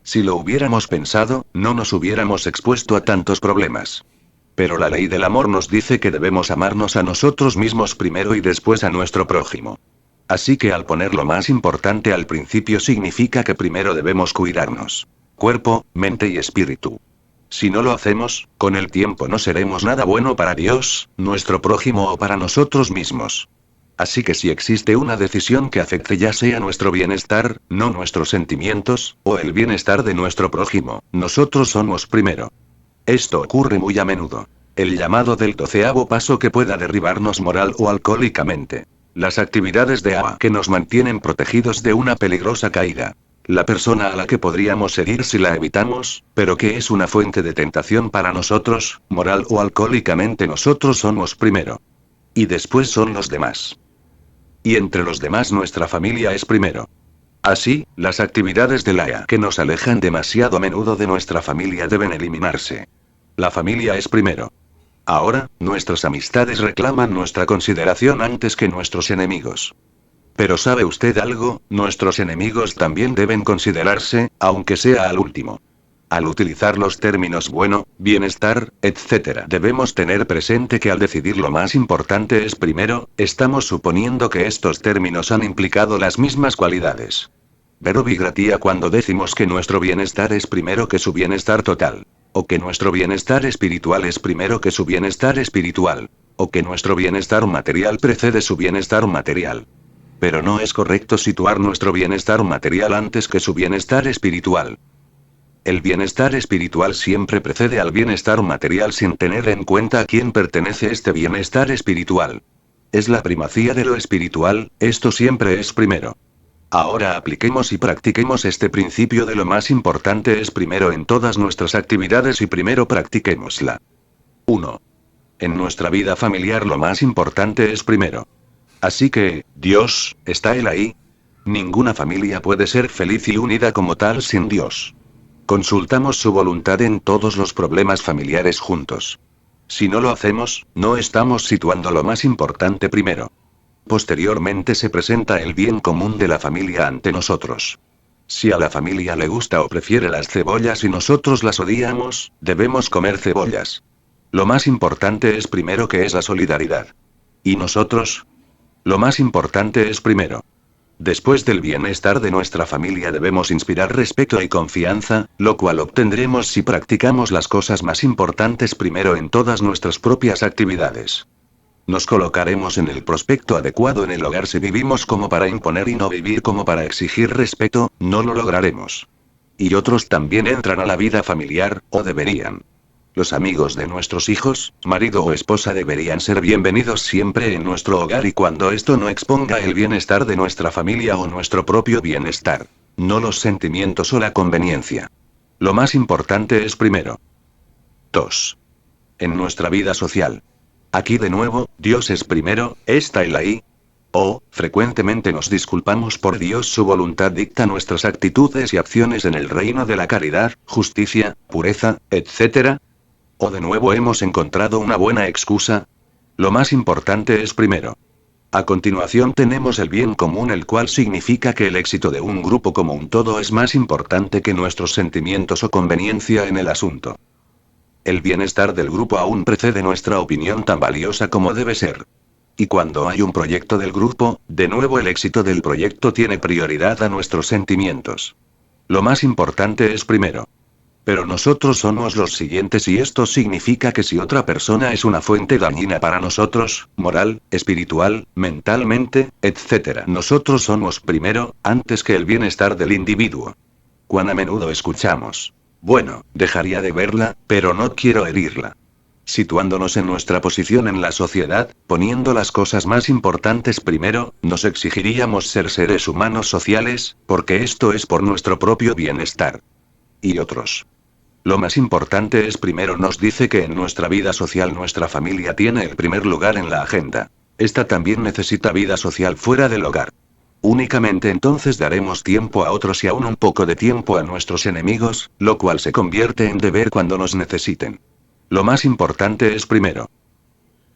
Speaker 1: Si lo hubiéramos pensado, no nos hubiéramos expuesto a tantos problemas. Pero la ley del amor nos dice que debemos amarnos a nosotros mismos primero y después a nuestro prójimo. Así que al poner lo más importante al principio significa que primero debemos cuidarnos. Cuerpo, mente y espíritu. Si no lo hacemos, con el tiempo no seremos nada bueno para Dios, nuestro prójimo o para nosotros mismos. Así que si existe una decisión que afecte ya sea nuestro bienestar, no nuestros sentimientos, o el bienestar de nuestro prójimo, nosotros somos primero. Esto ocurre muy a menudo. El llamado del 12º paso que pueda derribarnos moral o alcohólicamente. Las actividades de AA que nos mantienen protegidos de una peligrosa caída. La persona a la que podríamos herir si la evitamos, pero que es una fuente de tentación para nosotros, moral o alcohólicamente nosotros somos primero. Y después son los demás. Y entre los demás nuestra familia es primero. Así, las actividades de la AA que nos alejan demasiado a menudo de nuestra familia deben eliminarse. La familia es primero. Ahora, nuestras amistades reclaman nuestra consideración antes que nuestros enemigos. Pero ¿sabe usted algo? Nuestros enemigos también deben considerarse, aunque sea al último. Al utilizar los términos bueno, bienestar, etc., debemos tener presente que al decidir lo más importante es primero, estamos suponiendo que estos términos han implicado las mismas cualidades. Vero Vigratía cuando decimos que nuestro bienestar es primero que su bienestar total. O que nuestro bienestar espiritual es primero que su bienestar espiritual. O que nuestro bienestar material precede su bienestar material. Pero no es correcto situar nuestro bienestar material antes que su bienestar espiritual. El bienestar espiritual siempre precede al bienestar material sin tener en cuenta a quién pertenece este bienestar espiritual. Es la primacía de lo espiritual, esto siempre es primero. Ahora apliquemos y practiquemos este principio de lo más importante es primero en todas nuestras actividades y primero practiquémosla. 1. En nuestra vida familiar lo más importante es primero. Así que, Dios, ¿está Él ahí? Ninguna familia puede ser feliz y unida como tal sin Dios. Consultamos su voluntad en todos los problemas familiares juntos. Si no lo hacemos, no estamos situando lo más importante primero. Posteriormente se presenta el bien común de la familia ante nosotros. Si a la familia le gusta o prefiere las cebollas y nosotros las odiamos, debemos comer cebollas. Lo más importante es primero que es la solidaridad. ¿Y nosotros? Lo más importante es primero. Después del bienestar de nuestra familia debemos inspirar respeto y confianza, lo cual obtendremos si practicamos las cosas más importantes primero en todas nuestras propias actividades. Nos colocaremos en el prospecto adecuado en el hogar si vivimos como para imponer y no vivir como para exigir respeto, no lo lograremos. Y otros también entran a la vida familiar, o deberían. Los amigos de nuestros hijos, marido o esposa deberían ser bienvenidos siempre en nuestro hogar y cuando esto no exponga el bienestar de nuestra familia o nuestro propio bienestar. No los sentimientos o la conveniencia. Lo más importante es primero. 2. En nuestra vida social. Aquí de nuevo, Dios es primero, ¿está Él ahí? O, frecuentemente nos disculpamos por Dios, su voluntad dicta nuestras actitudes y acciones en el reino de la caridad, justicia, pureza, etc. ¿O de nuevo hemos encontrado una buena excusa? Lo más importante es primero. A continuación tenemos el bien común, el cual significa que el éxito de un grupo como un todo es más importante que nuestros sentimientos o conveniencia en el asunto. El bienestar del grupo aún precede nuestra opinión tan valiosa como debe ser. Y cuando hay un proyecto del grupo, de nuevo el éxito del proyecto tiene prioridad a nuestros sentimientos. Lo más importante es primero. Pero nosotros somos los siguientes y esto significa que si otra persona es una fuente dañina para nosotros, moral, espiritual, mentalmente, etc., nosotros somos primero, antes que el bienestar del individuo. Cuán a menudo escuchamos: bueno, dejaría de verla, pero no quiero herirla. Situándonos en nuestra posición en la sociedad, poniendo las cosas más importantes primero, nos exigiríamos ser seres humanos sociales, porque esto es por nuestro propio bienestar. Y otros. Lo más importante es primero nos dice que en nuestra vida social nuestra familia tiene el primer lugar en la agenda. Esta también necesita vida social fuera del hogar. Únicamente entonces daremos tiempo a otros y aún un poco de tiempo a nuestros enemigos, lo cual se convierte en deber cuando nos necesiten. Lo más importante es primero.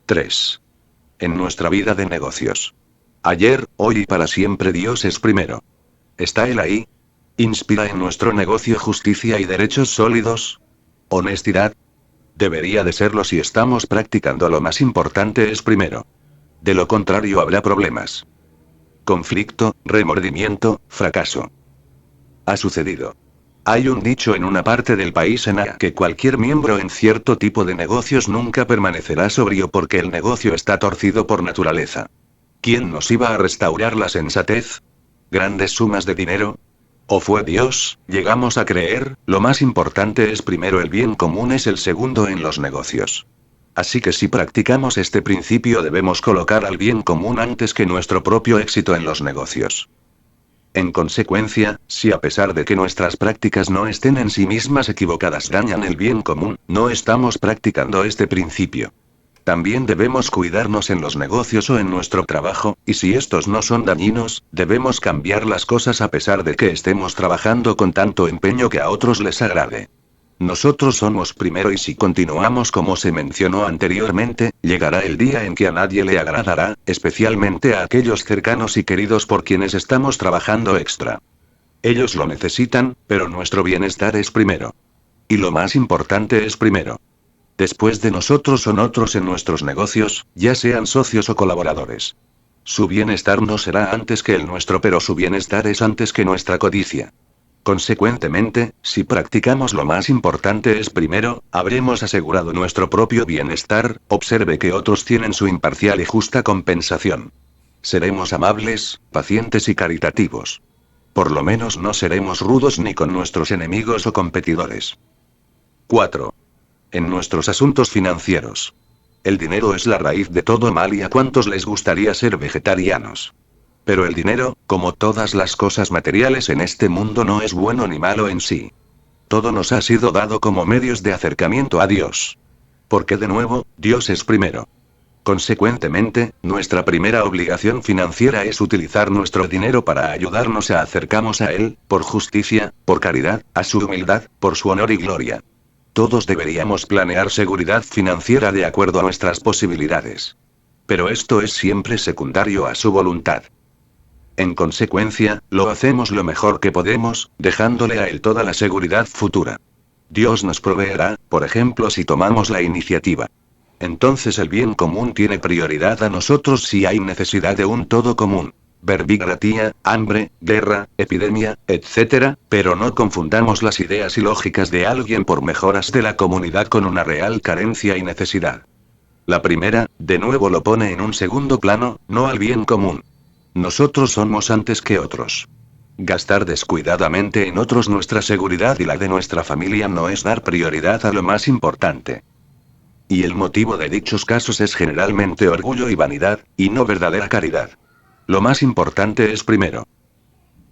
Speaker 1: 3. En nuestra vida de negocios. Ayer, hoy y para siempre Dios es primero. ¿Está Él ahí? ¿Inspira en nuestro negocio justicia y derechos sólidos? ¿Honestidad? Debería de serlo si estamos practicando lo más importante es primero. De lo contrario habrá problemas. Conflicto, remordimiento, fracaso. Ha sucedido. Hay un dicho en una parte del país en que cualquier miembro en cierto tipo de negocios nunca permanecerá sobrio porque el negocio está torcido por naturaleza. ¿Quién nos iba a restaurar la sensatez? ¿Grandes sumas de dinero? ¿O fue Dios? Llegamos a creer, lo más importante es primero, el bien común es el segundo en los negocios. Así que si practicamos este principio debemos colocar al bien común antes que nuestro propio éxito en los negocios. En consecuencia, si a pesar de que nuestras prácticas no estén en sí mismas equivocadas dañan el bien común, no estamos practicando este principio. También debemos cuidarnos en los negocios o en nuestro trabajo, y si estos no son dañinos, debemos cambiar las cosas a pesar de que estemos trabajando con tanto empeño que a otros les agrade. Nosotros somos primero y si continuamos como se mencionó anteriormente, llegará el día en que a nadie le agradará, especialmente a aquellos cercanos y queridos por quienes estamos trabajando extra. Ellos lo necesitan, pero nuestro bienestar es primero. Y lo más importante es primero. Después de nosotros son otros en nuestros negocios, ya sean socios o colaboradores. Su bienestar no será antes que el nuestro, pero su bienestar es antes que nuestra codicia. Consecuentemente, si practicamos lo más importante es primero, habremos asegurado nuestro propio bienestar, observe que otros tienen su imparcial y justa compensación. Seremos amables, pacientes y caritativos. Por lo menos no seremos rudos ni con nuestros enemigos o competidores. 4. En nuestros asuntos financieros. El dinero es la raíz de todo mal y a cuántos les gustaría ser vegetarianos. Pero el dinero, como todas las cosas materiales en este mundo, no es bueno ni malo en sí. Todo nos ha sido dado como medios de acercamiento a Dios. Porque de nuevo, Dios es primero. Consecuentemente, nuestra primera obligación financiera es utilizar nuestro dinero para ayudarnos a acercarnos a Él, por justicia, por caridad, a su humildad, por su honor y gloria. Todos deberíamos planear seguridad financiera de acuerdo a nuestras posibilidades. Pero esto es siempre secundario a su voluntad. En consecuencia, lo hacemos lo mejor que podemos, dejándole a Él toda la seguridad futura. Dios nos proveerá, por ejemplo, si tomamos la iniciativa. Entonces el bien común tiene prioridad a nosotros si hay necesidad de un todo común. Verbigratía, hambre, guerra, epidemia, etc., pero no confundamos las ideas y lógicas de alguien por mejoras de la comunidad con una real carencia y necesidad. La primera, de nuevo lo pone en un segundo plano, no al bien común. Nosotros somos antes que otros. Gastar descuidadamente en otros nuestra seguridad y la de nuestra familia no es dar prioridad a lo más importante. Y el motivo de dichos casos es generalmente orgullo y vanidad, y no verdadera caridad. Lo más importante es primero.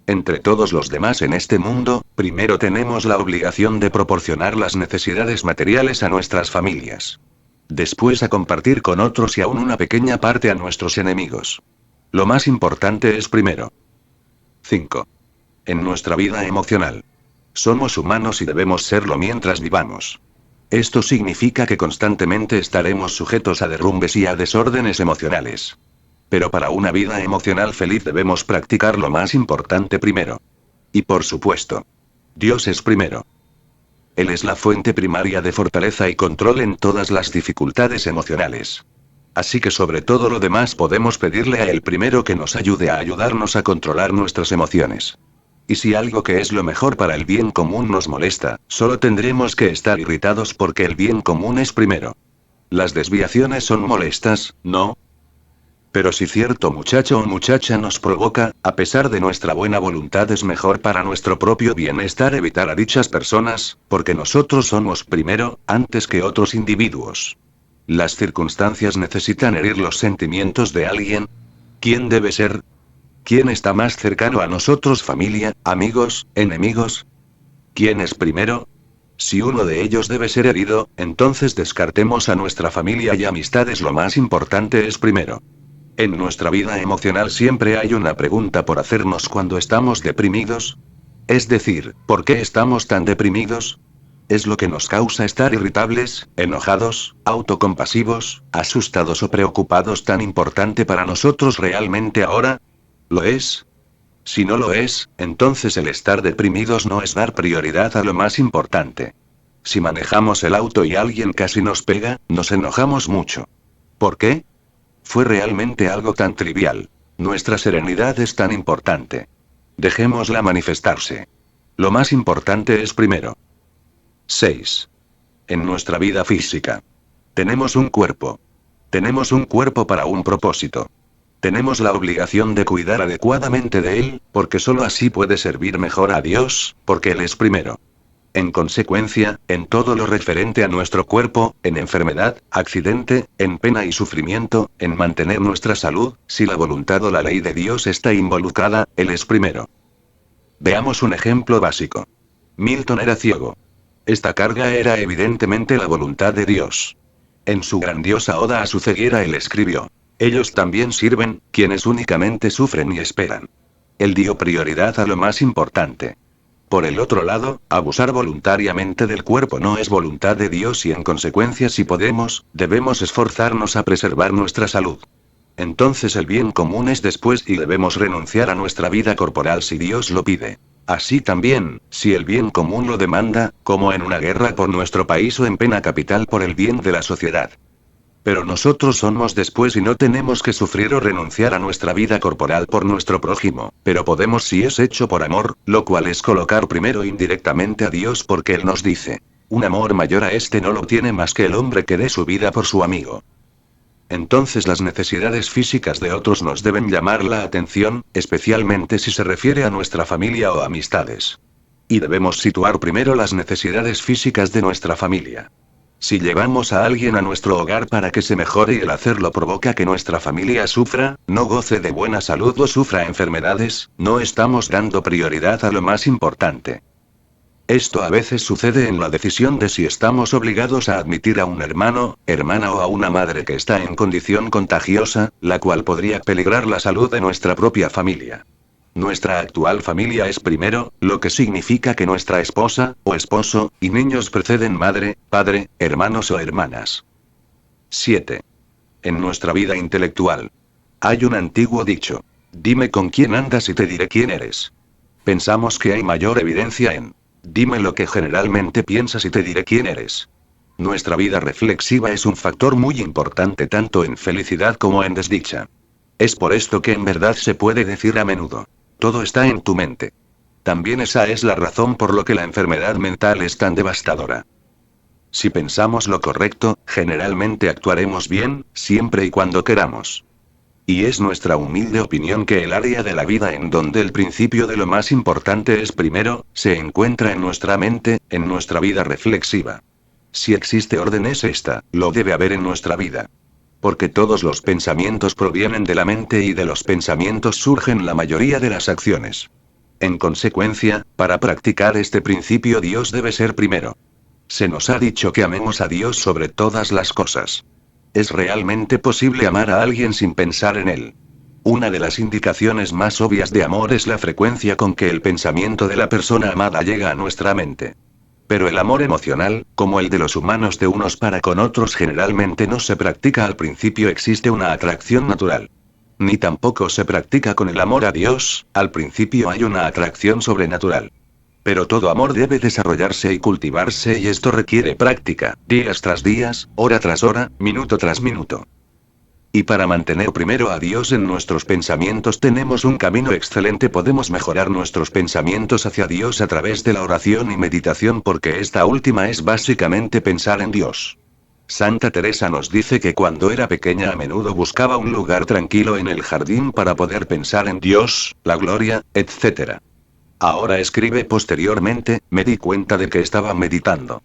Speaker 1: Entre todos los demás en este mundo, primero tenemos la obligación de proporcionar las necesidades materiales a nuestras familias. Después a compartir con otros y aún una pequeña parte a nuestros enemigos. Lo más importante es primero. 5. En nuestra vida emocional. Somos humanos y debemos serlo mientras vivamos. Esto significa que constantemente estaremos sujetos a derrumbes y a desórdenes emocionales. Pero para una vida emocional feliz debemos practicar lo más importante primero. Y por supuesto, Dios es primero. Él es la fuente primaria de fortaleza y control en todas las dificultades emocionales. Así que sobre todo lo demás podemos pedirle a Él primero que nos ayude a ayudarnos a controlar nuestras emociones. Y si algo que es lo mejor para el bien común nos molesta, solo tendremos que estar irritados porque el bien común es primero. Las desviaciones son molestas, ¿no? Pero si cierto muchacho o muchacha nos provoca, a pesar de nuestra buena voluntad es mejor para nuestro propio bienestar evitar a dichas personas, porque nosotros somos primero, antes que otros individuos. ¿Las circunstancias necesitan herir los sentimientos de alguien? ¿Quién debe ser? ¿Quién está más cercano a nosotros, familia, amigos, enemigos? ¿Quién es primero? Si uno de ellos debe ser herido, entonces descartemos a nuestra familia y amistades. Lo más importante es primero. En nuestra vida emocional siempre hay una pregunta por hacernos cuando estamos deprimidos. Es decir, ¿por qué estamos tan deprimidos? ¿Es lo que nos causa estar irritables, enojados, autocompasivos, asustados o preocupados tan importante para nosotros realmente ahora? ¿Lo es? Si no lo es, entonces el estar deprimidos no es dar prioridad a lo más importante. Si manejamos el auto y alguien casi nos pega, nos enojamos mucho. ¿Por qué? Fue realmente algo tan trivial. Nuestra serenidad es tan importante. Dejémosla manifestarse. Lo más importante es primero. 6. En nuestra vida física. Tenemos un cuerpo. Tenemos un cuerpo para un propósito. Tenemos la obligación de cuidar adecuadamente de él, porque solo así puede servir mejor a Dios, porque Él es primero. En consecuencia, en todo lo referente a nuestro cuerpo, en enfermedad, accidente, en pena y sufrimiento, en mantener nuestra salud, si la voluntad o la ley de Dios está involucrada, Él es primero. Veamos un ejemplo básico. Milton era ciego. Esta carga era evidentemente la voluntad de Dios. En su grandiosa oda a su ceguera él escribió: ellos también sirven, quienes únicamente sufren y esperan. Él dio prioridad a lo más importante. Por el otro lado, abusar voluntariamente del cuerpo no es voluntad de Dios y en consecuencia si podemos, debemos esforzarnos a preservar nuestra salud. Entonces el bien común es después y debemos renunciar a nuestra vida corporal si Dios lo pide. Así también, si el bien común lo demanda, como en una guerra por nuestro país o en pena capital por el bien de la sociedad. Pero nosotros somos después y no tenemos que sufrir o renunciar a nuestra vida corporal por nuestro prójimo, pero podemos si es hecho por amor, lo cual es colocar primero indirectamente a Dios porque Él nos dice: un amor mayor a este no lo tiene más que el hombre que dé su vida por su amigo. Entonces las necesidades físicas de otros nos deben llamar la atención, especialmente si se refiere a nuestra familia o amistades. Y debemos situar primero las necesidades físicas de nuestra familia. Si llevamos a alguien a nuestro hogar para que se mejore y el hacerlo provoca que nuestra familia sufra, no goce de buena salud o sufra enfermedades, no estamos dando prioridad a lo más importante. Esto a veces sucede en la decisión de si estamos obligados a admitir a un hermano, hermana o a una madre que está en condición contagiosa, la cual podría peligrar la salud de nuestra propia familia. Nuestra actual familia es primero, lo que significa que nuestra esposa, o esposo, y niños preceden madre, padre, hermanos o hermanas. 7. En nuestra vida intelectual. Hay un antiguo dicho: dime con quién andas y te diré quién eres. Pensamos que hay mayor evidencia en: dime lo que generalmente piensas y te diré quién eres. Nuestra vida reflexiva es un factor muy importante tanto en felicidad como en desdicha. Es por esto que en verdad se puede decir a menudo: todo está en tu mente. También esa es la razón por lo que la enfermedad mental es tan devastadora. Si pensamos lo correcto, generalmente actuaremos bien, siempre y cuando queramos. Y es nuestra humilde opinión que el área de la vida en donde el principio de lo más importante es primero, se encuentra en nuestra mente, en nuestra vida reflexiva. Si existe orden es esta, lo debe haber en nuestra vida. Porque todos los pensamientos provienen de la mente y de los pensamientos surgen la mayoría de las acciones. En consecuencia, para practicar este principio Dios debe ser primero. Se nos ha dicho que amemos a Dios sobre todas las cosas. ¿Es realmente posible amar a alguien sin pensar en él? Una de las indicaciones más obvias de amor es la frecuencia con que el pensamiento de la persona amada llega a nuestra mente. Pero el amor emocional, como el de los humanos de unos para con otros, generalmente no se practica al principio. Existe una atracción natural. Ni tampoco se practica con el amor a Dios, al principio hay una atracción sobrenatural. Pero todo amor debe desarrollarse y cultivarse y esto requiere práctica, días tras días, hora tras hora, minuto tras minuto. Y para mantener primero a Dios en nuestros pensamientos tenemos un camino excelente. Podemos mejorar nuestros pensamientos hacia Dios a través de la oración y meditación porque esta última es básicamente pensar en Dios. Santa Teresa nos dice que cuando era pequeña a menudo buscaba un lugar tranquilo en el jardín para poder pensar en Dios, la gloria, etc. Ahora escribe posteriormente: me di cuenta de que estaba meditando.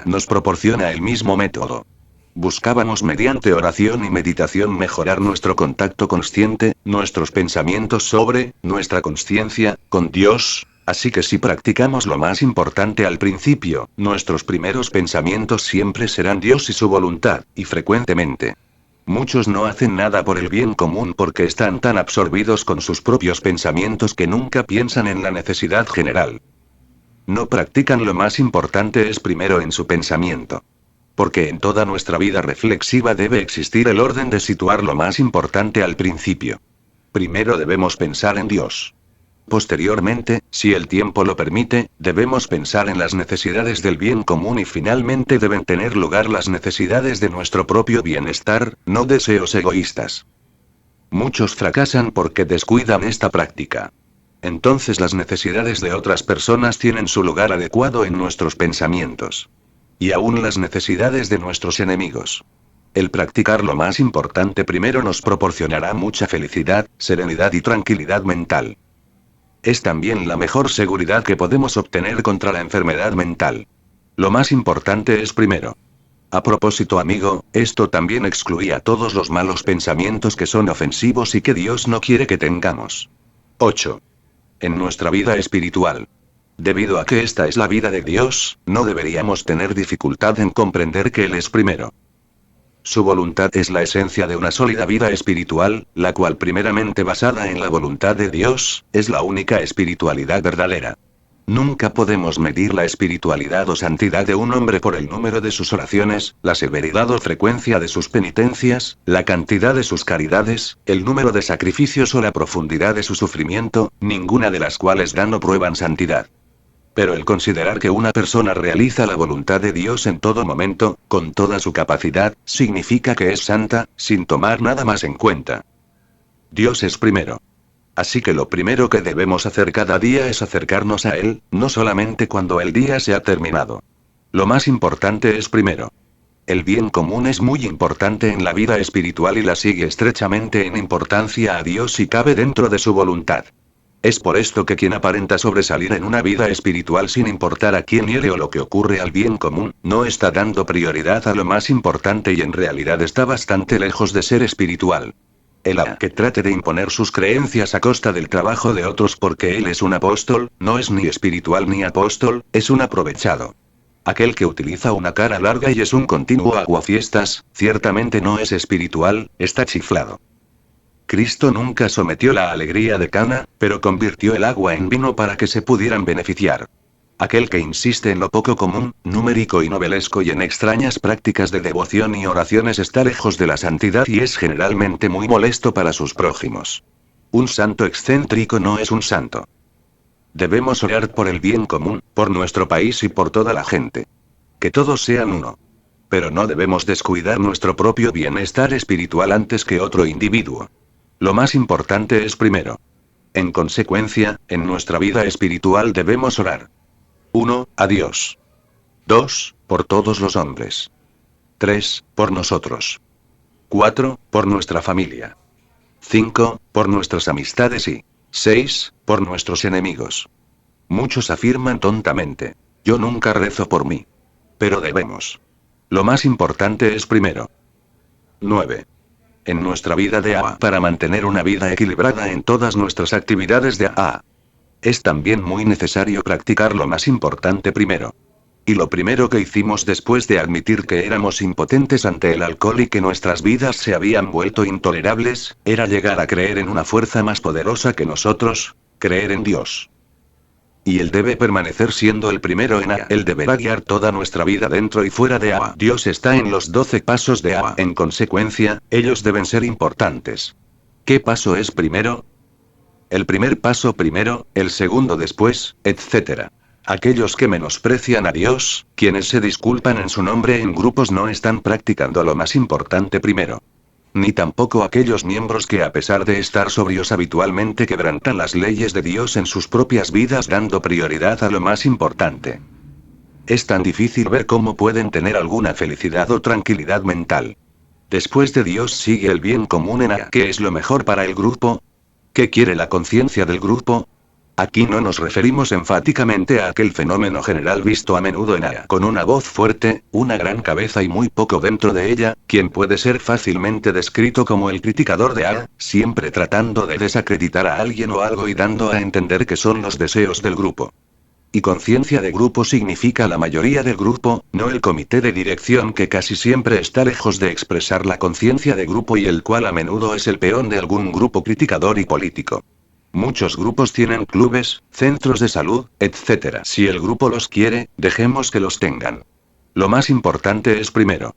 Speaker 1: Nos proporciona el mismo método. Buscábamos mediante oración y meditación mejorar nuestro contacto consciente, nuestros pensamientos sobre, nuestra consciencia, con Dios, así que si practicamos lo más importante al principio, nuestros primeros pensamientos siempre serán Dios y su voluntad, y frecuentemente. Muchos no hacen nada por el bien común porque están tan absorbidos con sus propios pensamientos que nunca piensan en la necesidad general. No practican lo más importante es primero en su pensamiento. Porque en toda nuestra vida reflexiva debe existir el orden de situar lo más importante al principio. Primero debemos pensar en Dios. Posteriormente, si el tiempo lo permite, debemos pensar en las necesidades del bien común y finalmente deben tener lugar las necesidades de nuestro propio bienestar, no deseos egoístas. Muchos fracasan porque descuidan esta práctica. Entonces las necesidades de otras personas tienen su lugar adecuado en nuestros pensamientos. Y aún las necesidades de nuestros enemigos. El practicar lo más importante primero nos proporcionará mucha felicidad, serenidad y tranquilidad mental. Es también la mejor seguridad que podemos obtener contra la enfermedad mental. Lo más importante es primero. A propósito, amigo, esto también excluía todos los malos pensamientos que son ofensivos y que Dios no quiere que tengamos. 8. En nuestra vida espiritual. Debido a que esta es la vida de Dios, no deberíamos tener dificultad en comprender que Él es primero. Su voluntad es la esencia de una sólida vida espiritual, la cual primeramente basada en la voluntad de Dios, es la única espiritualidad verdadera. Nunca podemos medir la espiritualidad o santidad de un hombre por el número de sus oraciones, la severidad o frecuencia de sus penitencias, la cantidad de sus caridades, el número de sacrificios o la profundidad de su sufrimiento, ninguna de las cuales dan o prueban santidad. Pero el considerar que una persona realiza la voluntad de Dios en todo momento, con toda su capacidad, significa que es santa, sin tomar nada más en cuenta. Dios es primero. Así que lo primero que debemos hacer cada día es acercarnos a Él, no solamente cuando el día se ha terminado. Lo más importante es primero. El bien común es muy importante en la vida espiritual y la sigue estrechamente en importancia a Dios y cabe dentro de su voluntad. Es por esto que quien aparenta sobresalir en una vida espiritual sin importar a quién hiere o lo que ocurre al bien común, no está dando prioridad a lo más importante y en realidad está bastante lejos de ser espiritual. El que trate de imponer sus creencias a costa del trabajo de otros porque él es un apóstol, no es ni espiritual ni apóstol, es un aprovechado. Aquel que utiliza una cara larga y es un continuo aguafiestas, ciertamente no es espiritual, está chiflado. Cristo nunca sometió la alegría de Cana, pero convirtió el agua en vino para que se pudieran beneficiar. Aquel que insiste en lo poco común, numérico y novelesco y en extrañas prácticas de devoción y oraciones está lejos de la santidad y es generalmente muy molesto para sus prójimos. Un santo excéntrico no es un santo. Debemos orar por el bien común, por nuestro país y por toda la gente. Que todos sean uno. Pero no debemos descuidar nuestro propio bienestar espiritual antes que otro individuo. Lo más importante es primero. En consecuencia, en nuestra vida espiritual debemos orar. 1. A Dios. 2. Por todos los hombres. 3. Por nosotros. 4. Por nuestra familia. 5. Por nuestras amistades y 6. Por nuestros enemigos. Muchos afirman tontamente: yo nunca rezo por mí. Pero debemos. Lo más importante es primero. 9. En nuestra vida de AA, para mantener una vida equilibrada en todas nuestras actividades de AA, es también muy necesario practicar lo más importante primero. Y lo primero que hicimos después de admitir que éramos impotentes ante el alcohol y que nuestras vidas se habían vuelto intolerables, era llegar a creer en una fuerza más poderosa que nosotros, creer en Dios. Y Él debe permanecer siendo el primero en AA. Él deberá guiar toda nuestra vida dentro y fuera de AA. Dios está en los 12 pasos de AA. En consecuencia, ellos deben ser importantes. ¿Qué paso es primero? El primer paso primero, el segundo después, etc. Aquellos que menosprecian a Dios, quienes se disculpan en su nombre en grupos no están practicando lo más importante primero. Ni tampoco aquellos miembros que a pesar de estar sobrios habitualmente quebrantan las leyes de Dios en sus propias vidas dando prioridad a lo más importante. Es tan difícil ver cómo pueden tener alguna felicidad o tranquilidad mental. Después de Dios sigue el bien común en A. ¿Qué es lo mejor para el grupo? ¿Qué quiere la conciencia del grupo? Aquí no nos referimos enfáticamente a aquel fenómeno general visto a menudo en AA, con una voz fuerte, una gran cabeza y muy poco dentro de ella, quien puede ser fácilmente descrito como el criticador de AA, siempre tratando de desacreditar a alguien o algo y dando a entender que son los deseos del grupo. Y conciencia de grupo significa la mayoría del grupo, no el comité de dirección que casi siempre está lejos de expresar la conciencia de grupo y el cual a menudo es el peón de algún grupo criticador y político. Muchos grupos tienen clubes, centros de salud, etc. Si el grupo los quiere, dejemos que los tengan. Lo más importante es primero.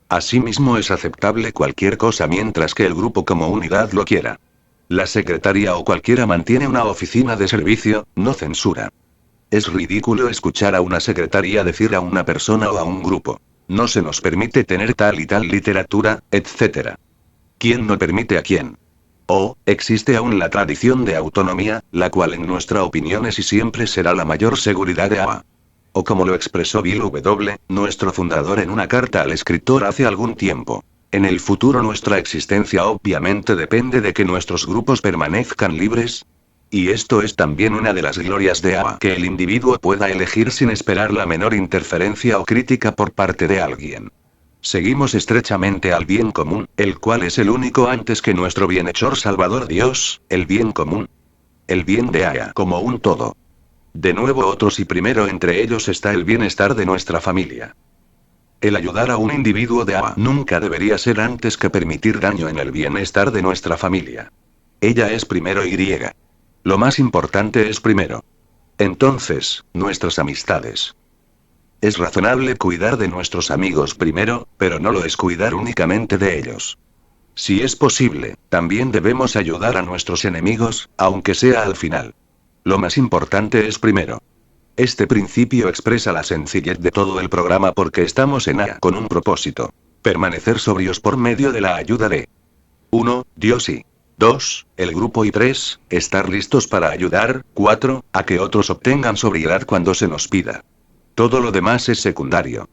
Speaker 1: Asimismo es aceptable cualquier cosa mientras que el grupo como unidad lo quiera. La secretaria o cualquiera mantiene una oficina de servicio, no censura. Es ridículo escuchar a una secretaria decir a una persona o a un grupo: no se nos permite tener tal y tal literatura, etc. ¿Quién no permite a quién? O, existe aún la tradición de autonomía, la cual en nuestra opinión es y siempre será la mayor seguridad de AA. O como lo expresó Bill W., nuestro fundador en una carta al escritor hace algún tiempo: en el futuro nuestra existencia obviamente depende de que nuestros grupos permanezcan libres. Y esto es también una de las glorias de AA, que el individuo pueda elegir sin esperar la menor interferencia o crítica por parte de alguien. Seguimos estrechamente al bien común, el cual es el único antes que nuestro bienhechor Salvador Dios, el bien común. El bien de AA como un todo. De nuevo otros y primero entre ellos está el bienestar de nuestra familia. El ayudar a un individuo de AA nunca debería ser antes que permitir daño en el bienestar de nuestra familia. Ella es primero y. Lo más importante es primero. Entonces, nuestras amistades. Es razonable cuidar de nuestros amigos primero, pero no lo es cuidar únicamente de ellos. Si es posible, también debemos ayudar a nuestros enemigos, aunque sea al final. Lo más importante es primero. Este principio expresa la sencillez de todo el programa porque estamos en A con un propósito. Permanecer sobrios por medio de la ayuda de 1. Dios y 2. El grupo y 3. Estar listos para ayudar. 4. A que otros obtengan sobriedad cuando se nos pida. Todo lo demás es secundario.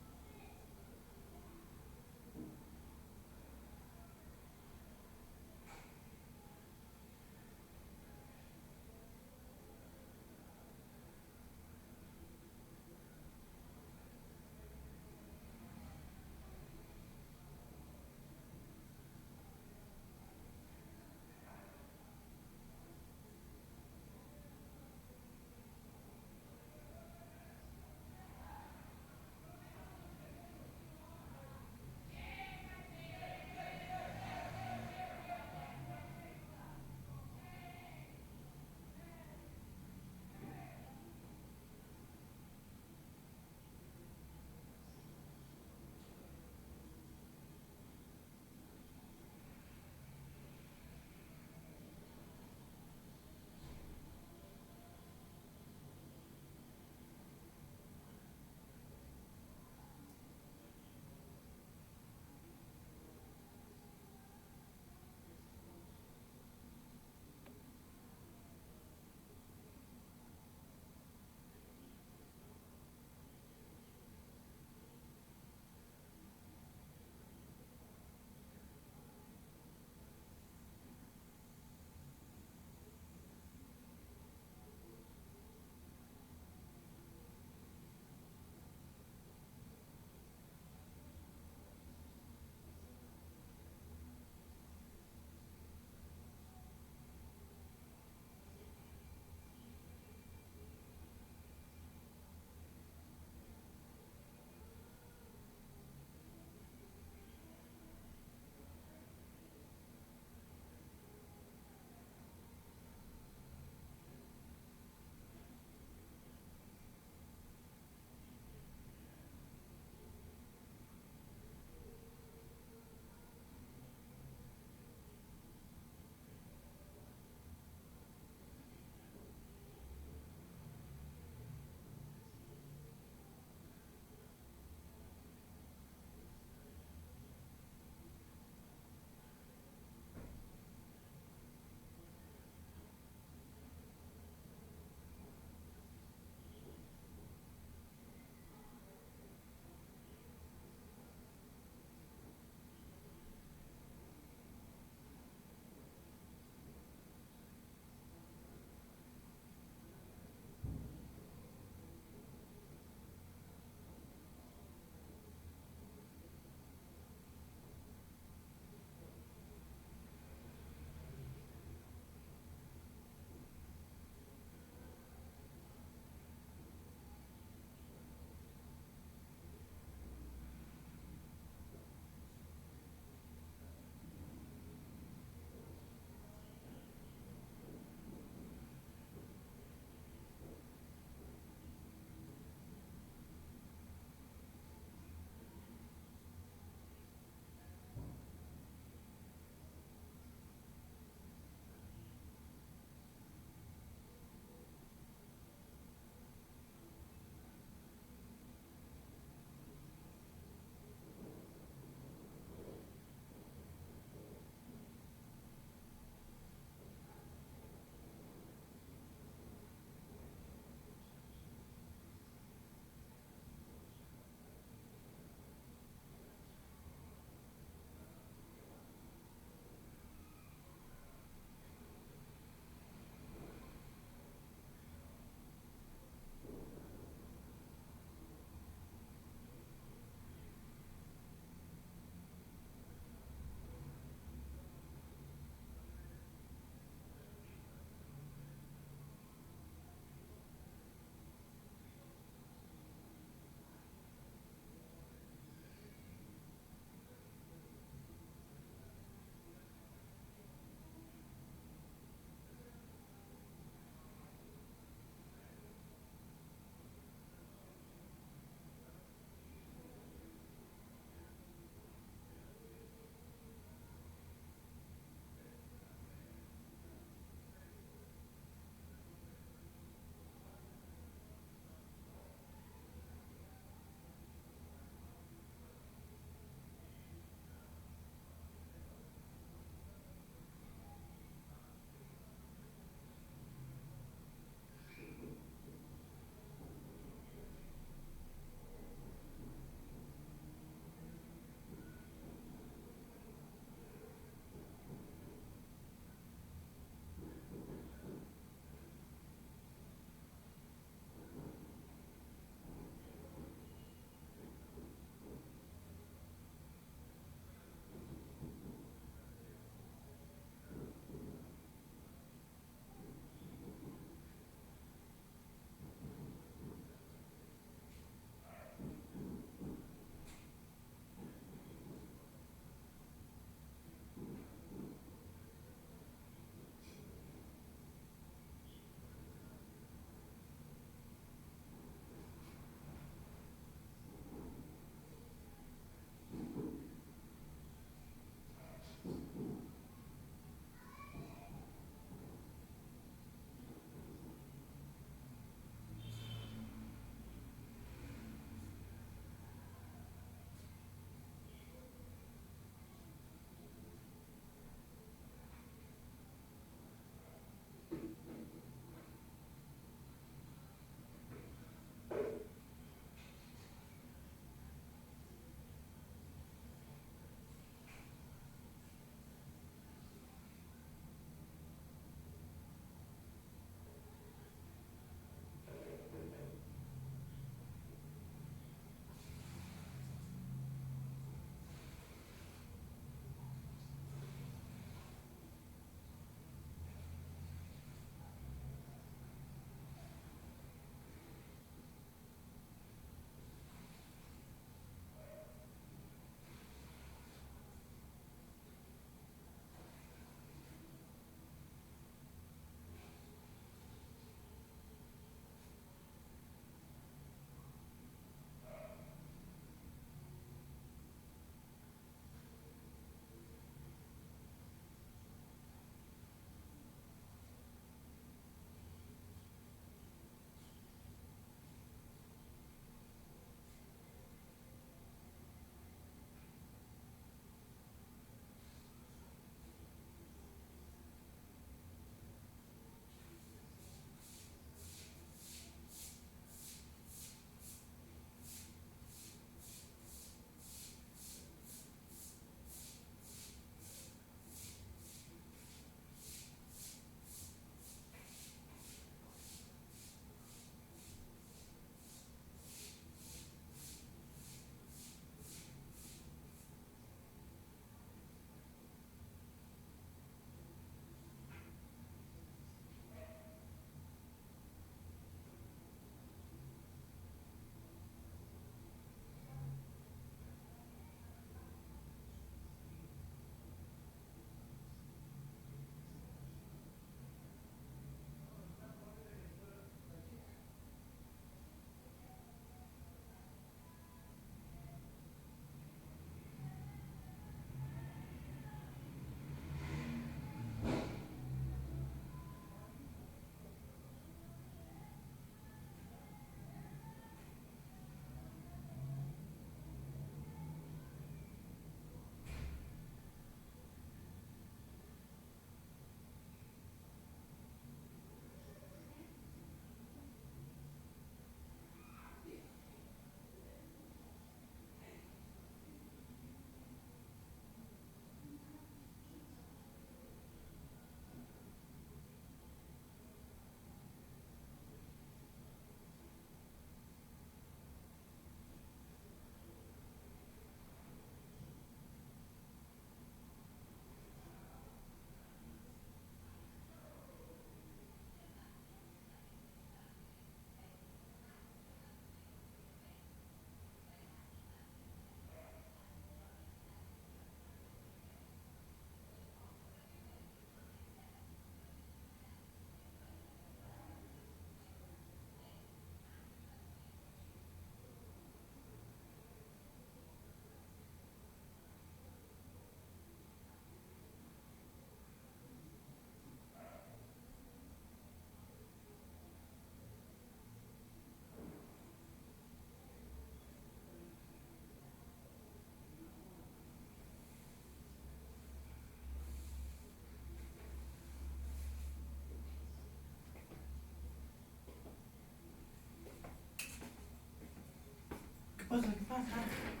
Speaker 2: pasa? ¿Qué pasa?